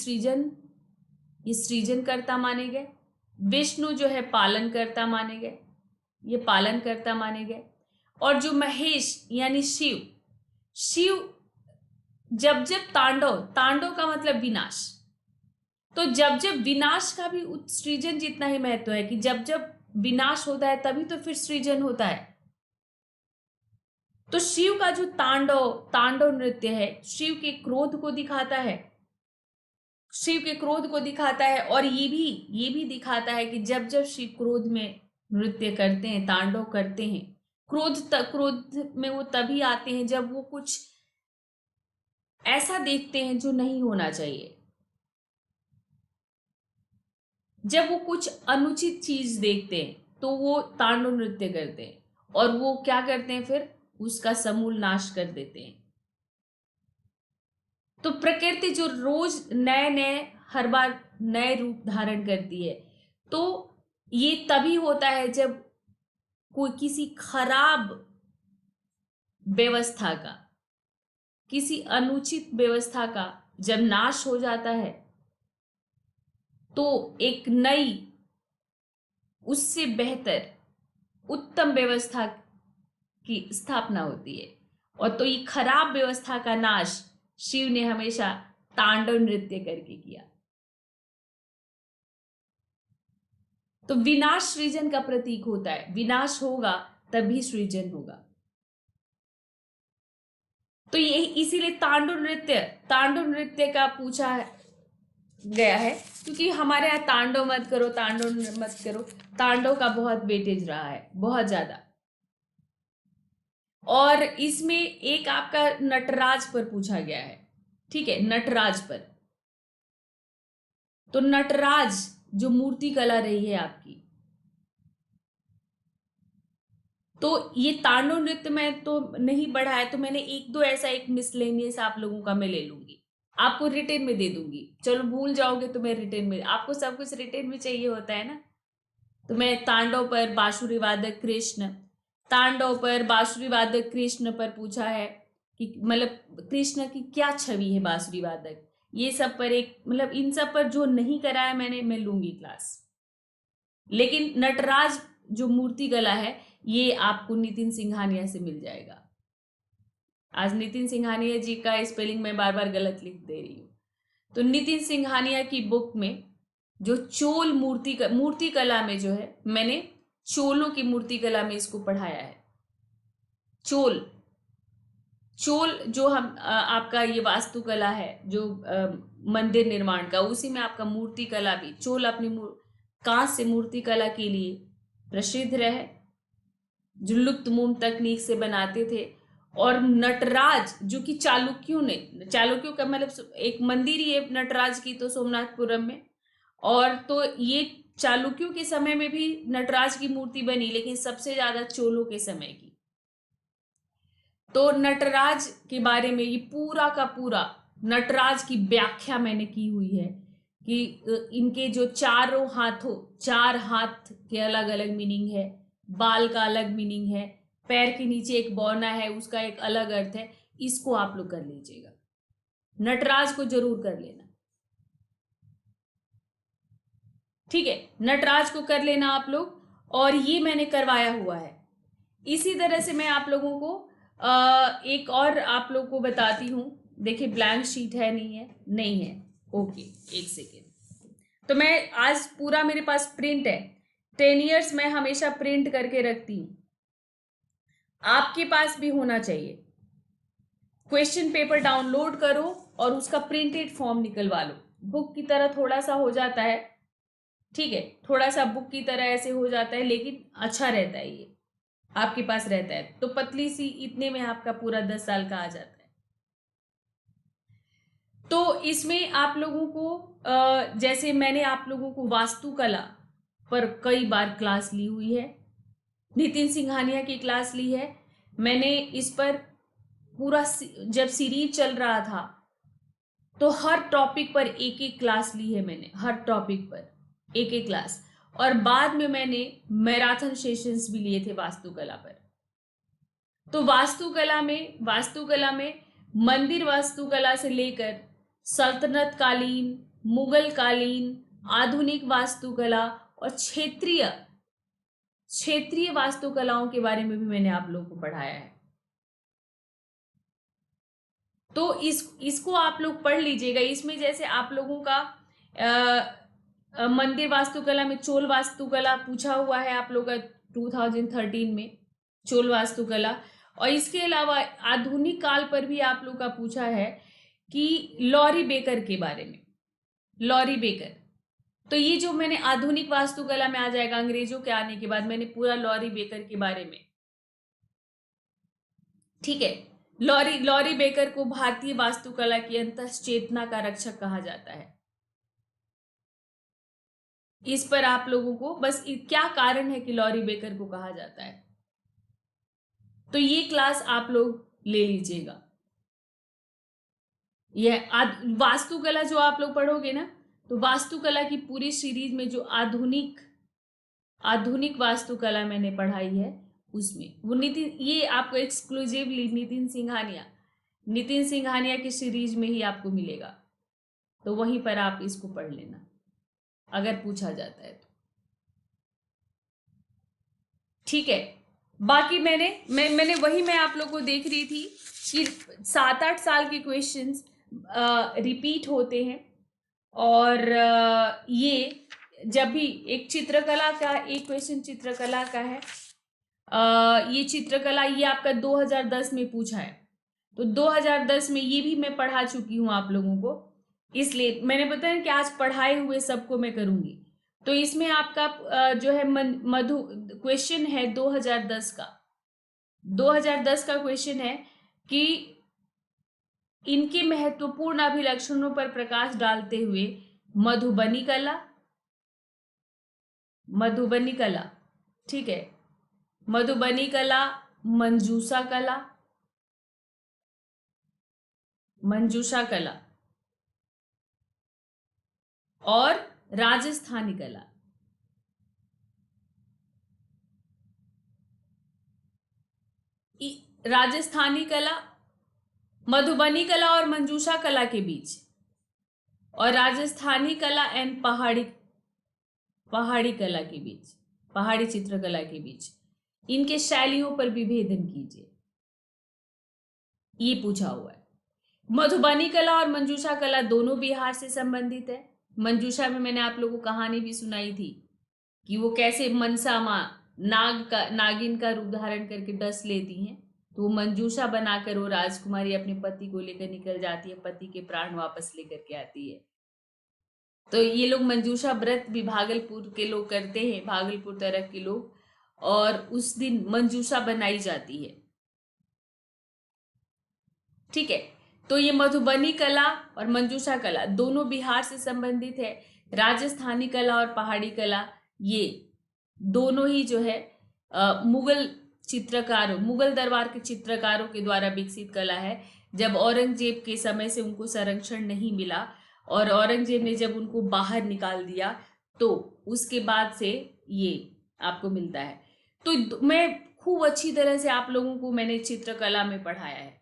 सृजनकर्ता माने गए। विष्णु जो है पालनकर्ता माने गए, ये पालनकर्ता माने गए। और जो महेश यानी शिव जब तांडव का मतलब विनाश, तो जब विनाश का भी सृजन जितना ही महत्व है कि जब विनाश होता है तभी तो फिर सृजन होता है। तो शिव का जो तांडव नृत्य है, शिव के क्रोध को दिखाता है। और ये भी दिखाता है कि जब शिव क्रोध में नृत्य करते हैं, तांडव करते हैं, क्रोध में वो तभी आते हैं जब वो कुछ ऐसा देखते हैं जो नहीं होना चाहिए, जब वो कुछ अनुचित चीज देखते हैं तो वो तांडव नृत्य करते हैं। और वो क्या करते हैं, फिर उसका समूल नाश कर देते हैं। तो प्रकृति जो रोज हर बार नए रूप धारण करती है, तो ये तभी होता है जब कोई किसी खराब व्यवस्था का, किसी अनुचित व्यवस्था का जब नाश हो जाता है तो एक नई, उससे बेहतर, उत्तम व्यवस्था की स्थापना होती है। और तो ये खराब व्यवस्था का नाश शिव ने हमेशा तांडव नृत्य करके किया। तो विनाश सृजन का प्रतीक होता है, विनाश होगा तभी सृजन होगा। तो ये इसीलिए तांडव नृत्य का पूछा गया है, क्योंकि हमारे यहाँ तांडव मत करो, तांडव मत करो, तांडव का बहुत वेटेज रहा है, बहुत ज्यादा। और इसमें एक आपका नटराज पर पूछा गया है, ठीक है, नटराज पर। तो नटराज जो मूर्ति कला रही है आपकी, तो ये तांडव नृत्य में तो नहीं बढ़ा है, तो मैंने एक दो ऐसा एक मिसलेनियस आप लोगों का मैं ले लूंगी, आपको रिटेन में दे दूंगी। चलो भूल जाओगे तो मैं रिटेन में, आपको सब कुछ रिटेन में चाहिए होता है ना। तो मैं तांडव पर बांसुरी वादक कृष्ण, तांडव पर बांसुरी वादक कृष्ण पर पूछा है कि मतलब कृष्ण की क्या छवि है बांसुरी वादक, ये सब पर एक मतलब इन सब पर जो नहीं कराया मैंने, मैं लूंगी क्लास। लेकिन नटराज जो मूर्ति कला है ये आपको नितिन सिंघानिया से मिल जाएगा। आज नितिन सिंघानिया जी का स्पेलिंग मैं बार बार गलत लिख दे रही हूँ। तो नितिन सिंघानिया की बुक में जो चोल मूर्ति कला में जो है, मैंने चोलों की मूर्ति कला में इसको पढ़ाया है। चोल जो हम आपका ये वास्तुकला है जो मंदिर निर्माण का, उसी में आपका मूर्ति कला भी, चोल अपनी कांच से मूर्ति कला के लिए प्रसिद्ध रहे, जो लुप्त मूल तकनीक से बनाते थे। और नटराज जो कि चालुक्यों का मतलब एक मंदिर ही है नटराज की, तो सोमनाथपुरम में। और तो ये चालुक्यों के समय में भी नटराज की मूर्ति बनी, लेकिन सबसे ज्यादा चोलों के समय की। तो नटराज के बारे में ये पूरा का पूरा नटराज की व्याख्या मैंने की हुई है कि इनके जो चार हाथ के अलग अलग मीनिंग है, बाल का अलग मीनिंग है, पैर के नीचे एक बौना है उसका एक अलग अर्थ है। इसको आप लोग कर लीजिएगा, नटराज को जरूर कर लेना, ठीक है, नटराज को कर लेना आप लोग। और ये मैंने करवाया हुआ है। इसी तरह से मैं आप लोगों को एक और आप लोग को बताती हूँ। देखिए ब्लैंक शीट है, नहीं है, ओके, एक सेकेंड। तो मैं आज पूरा मेरे पास प्रिंट है, 10 ईयर्स मैं हमेशा प्रिंट करके रखती हूँ, आपके पास भी होना चाहिए। क्वेश्चन पेपर डाउनलोड करो और उसका प्रिंटेड फॉर्म निकलवा लो। बुक की तरह थोड़ा सा हो जाता है, ठीक है, थोड़ा सा बुक की तरह ऐसे हो जाता है, लेकिन अच्छा रहता है, ये आपके पास रहता है तो पतली सी, इतने में आपका पूरा 10 साल का आ जाता है। तो इसमें आप लोगों को जैसे मैंने आप लोगों को वास्तुकला पर कई बार क्लास ली हुई है, नितिन सिंघानिया की क्लास ली है मैंने इस पर पूरा। जब सीरीज चल रहा था तो हर टॉपिक पर एक एक क्लास ली है मैंने, हर टॉपिक पर एक एक क्लास। और बाद में मैंने मैराथन सेशंस भी लिए थे वास्तुकला पर। तो वास्तुकला में मंदिर वास्तुकला से लेकर सल्तनत कालीन, मुगल कालीन, आधुनिक वास्तुकला और क्षेत्रीय वास्तुकलाओं के बारे में भी मैंने आप लोगों को पढ़ाया है। तो इसको आप लोग पढ़ लीजिएगा। इसमें जैसे आप लोगों का मंदिर वास्तुकला में चोल वास्तुकला पूछा हुआ है आप लोग का 2013 में, चोल वास्तुकला। और इसके अलावा आधुनिक काल पर भी आप लोग का पूछा है कि लॉरी बेकर के बारे में, लॉरी बेकर। तो ये जो मैंने आधुनिक वास्तुकला में आ जाएगा, अंग्रेजों के आने के बाद मैंने पूरा लॉरी बेकर के बारे में, ठीक है। लॉरी बेकर को भारतीय वास्तुकला की अंतःचेतना का रक्षक कहा जाता है। इस पर आप लोगों को बस क्या कारण है कि लॉरी बेकर को कहा जाता है, तो ये क्लास आप लोग ले लीजिएगा। यह वास्तुकला जो आप लोग पढ़ोगे ना, तो वास्तुकला की पूरी सीरीज में जो आधुनिक वास्तुकला मैंने पढ़ाई है उसमें वो ये आपको एक्सक्लूसिवली नितिन सिंघानिया की सीरीज में ही आपको मिलेगा। तो वहीं पर आप इसको पढ़ लेना अगर पूछा जाता है तो, ठीक है। बाकी मैंने वही मैं आप लोग को देख रही थी कि 7-8 साल के क्वेश्चंस रिपीट होते हैं। और ये जब भी एक चित्रकला का एक क्वेश्चन चित्रकला का है, ये चित्रकला ये आपका 2010 में पूछा है, तो 2010 में ये भी मैं पढ़ा चुकी हूँ आप लोगों को, इसलिए मैंने बताया कि आज पढ़ाए हुए सबको मैं करूंगी। तो इसमें आपका जो है मधु क्वेश्चन है 2010 का, 2010 का क्वेश्चन है कि इनके महत्वपूर्ण अभिलक्षणों पर प्रकाश डालते हुए मधुबनी कला, मधुबनी कला, ठीक है, मधुबनी कला, मंजूषा कला, मंजूषा कला और राजस्थानी कला, राजस्थानी कला, मधुबनी कला और मंजूषा कला के बीच, और राजस्थानी कला एंड पहाड़ी कला के बीच, पहाड़ी चित्रकला के बीच, इनके शैलियों पर विभेदन कीजिए, ये पूछा हुआ है। मधुबनी कला और मंजूषा कला दोनों बिहार से संबंधित है। मंजूषा में मैंने आप लोगों को कहानी भी सुनाई थी कि वो कैसे मनसा माँ नागिन का रूप धारण करके डस लेती हैं, तो वो मंजूषा बनाकर वो राजकुमारी अपने पति को लेकर निकल जाती है, पति के प्राण वापस लेकर के आती है। तो ये लोग मंजूषा व्रत भी भागलपुर के लोग करते हैं, भागलपुर तरफ के लोग, और उस दिन मंजूषा बनाई जाती है, ठीक है। तो ये मधुबनी कला और मंजूषा कला दोनों बिहार से संबंधित है। राजस्थानी कला और पहाड़ी कला ये दोनों ही जो है मुगल चित्रकारों, मुगल दरबार के चित्रकारों के द्वारा विकसित कला है। जब औरंगजेब के समय से उनको संरक्षण नहीं मिला और औरंगजेब ने जब उनको बाहर निकाल दिया, तो उसके बाद से ये आपको मिलता है। तो मैं खूब अच्छी तरह से आप लोगों को मैंने चित्रकला में पढ़ाया है।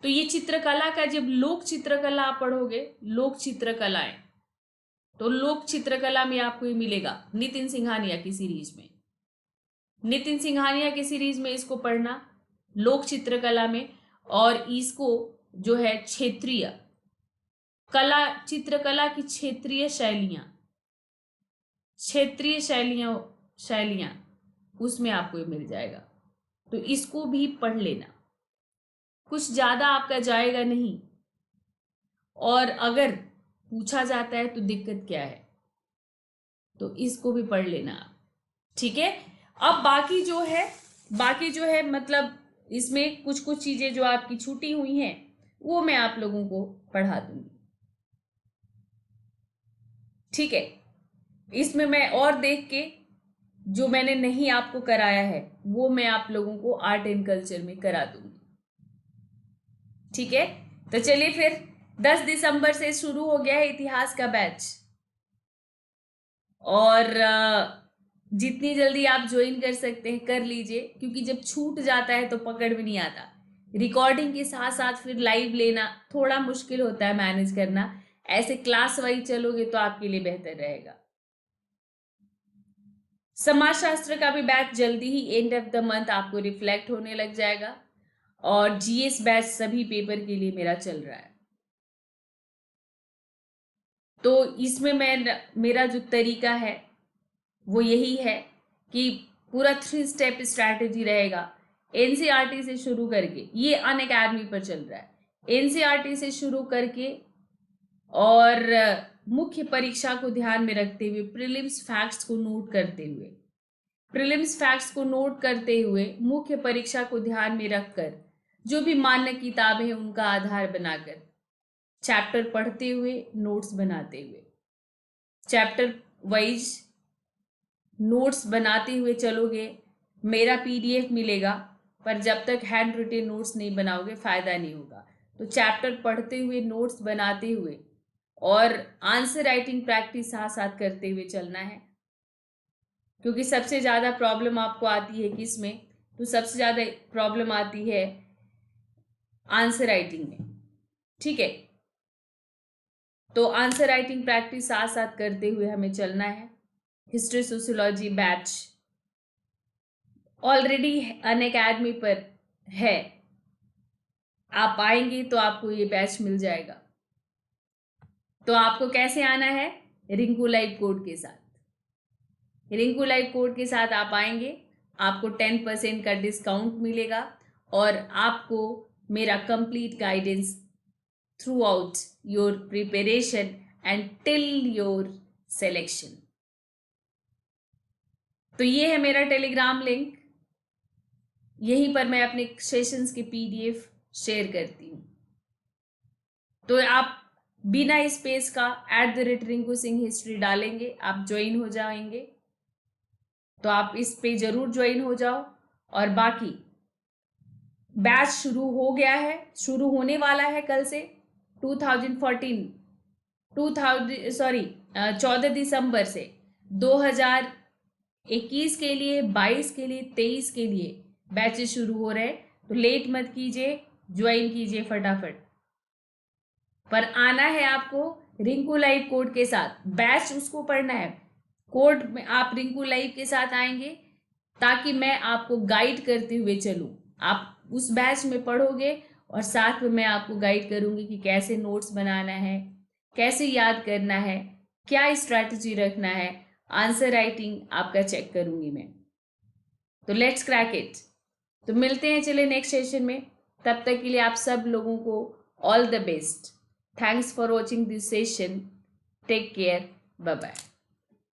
तो ये चित्रकला का जब लोक चित्रकला आप पढ़ोगे, लोक चित्रकलाएं, तो लोक चित्रकला में आपको ये मिलेगा नितिन सिंघानिया की सीरीज में, नितिन सिंघानिया की सीरीज में इसको पढ़ना लोक चित्रकला में। और इसको जो है क्षेत्रीय कला, चित्रकला की क्षेत्रीय शैलियां, क्षेत्रीय शैलियां उसमें आपको ये मिल जाएगा, तो इसको भी पढ़ लेना, कुछ ज्यादा आपका जाएगा नहीं, और अगर पूछा जाता है तो दिक्कत क्या है, तो इसको भी पढ़ लेना आप, ठीक है। अब बाकी जो है मतलब इसमें कुछ कुछ चीजें जो आपकी छूटी हुई हैं वो मैं आप लोगों को पढ़ा दूंगी, ठीक है। इसमें मैं और देख के जो मैंने नहीं आपको कराया है वो मैं आप लोगों को आर्ट एंड कल्चर में करा दूंगी, ठीक है। तो चलिए फिर 10 दिसंबर से शुरू हो गया है इतिहास का बैच, और जितनी जल्दी आप ज्वाइन कर सकते हैं कर लीजिए, क्योंकि जब छूट जाता है तो पकड़ में नहीं आता। रिकॉर्डिंग के साथ साथ फिर लाइव लेना थोड़ा मुश्किल होता है मैनेज करना, ऐसे क्लास वाइज चलोगे तो आपके लिए बेहतर रहेगा। समाजशास्त्र का भी बैच जल्दी ही एंड ऑफ द मंथ आपको रिफ्लेक्ट होने लग जाएगा, और जीएस बैच सभी पेपर के लिए मेरा चल रहा है। तो इसमें मेरा जो तरीका है वो यही है कि पूरा 3 स्टेप स्ट्रैटेजी रहेगा। एनसीईआरटी से शुरू करके, ये अनअकैडमी पर चल रहा है, एनसीईआरटी से शुरू करके और मुख्य परीक्षा को ध्यान में रखते हुए, प्रीलिम्स फैक्ट्स को नोट करते हुए, प्रीलिम्स फैक्ट्स को नोट करते हुए, मुख्य परीक्षा को ध्यान में रखकर, जो भी मान्य किताबें हैं उनका आधार बनाकर, चैप्टर पढ़ते हुए, नोट्स बनाते हुए, चैप्टर वाइज नोट्स बनाते हुए चलोगे। मेरा पीडीएफ मिलेगा, पर जब तक हैंड रिटेन नोट्स नहीं बनाओगे फायदा नहीं होगा। तो चैप्टर पढ़ते हुए, नोट्स बनाते हुए और आंसर राइटिंग प्रैक्टिस साथ साथ करते हुए चलना है, क्योंकि सबसे ज़्यादा प्रॉब्लम आपको आती है किस में, तो सबसे ज़्यादा प्रॉब्लम आती है आंसर राइटिंग में, ठीक है। तो आंसर राइटिंग प्रैक्टिस साथ साथ करते हुए हमें चलना है। History sociology batch already Unacademy पर है, आप आएंगे तो आपको ये बैच मिल जाएगा। तो आपको कैसे आना है, रिंकू लाइव कोड के साथ, रिंकू लाइव कोड के साथ आप आएंगे, आपको 10% का डिस्काउंट मिलेगा और आपको मेरा complete guidance through out your preparation and till your selection. तो ये है मेरा टेलीग्राम लिंक, यहीं पर मैं अपने सेशंस के PDF शेयर करती हूँ। तो आप बिना स्पेस का @रिंकू सिंह हिस्ट्री डालेंगे, आप ज्वाइन हो जाएंगे। तो आप इस पे जरूर ज्वाइन हो जाओ। और बाकी बैच शुरू हो गया है, शुरू होने वाला है कल से। 14 दिसंबर से 2021 के लिए, 22 के लिए, 23 के लिए बैचेस शुरू हो रहे हैं। तो लेट मत कीजिए, ज्वाइन कीजिए फटाफट। पर आना है आपको रिंकू लाइव कोड के साथ, बैच उसको पढ़ना है। कोड में आप रिंकू लाइव के साथ आएंगे ताकि मैं आपको गाइड करते हुए चलूं। आप उस बैच में पढ़ोगे और साथ में मैं आपको गाइड करूंगी कि कैसे नोट्स बनाना है, कैसे याद करना है, क्या स्ट्रैटेजी रखना है, आंसर राइटिंग आपका चेक करूंगी मैं। तो लेट्स क्रैक इट। तो मिलते हैं चले नेक्स्ट सेशन में। तब तक के लिए आप सब लोगों को all the best. Thanks for watching this session. Take care. Bye bye.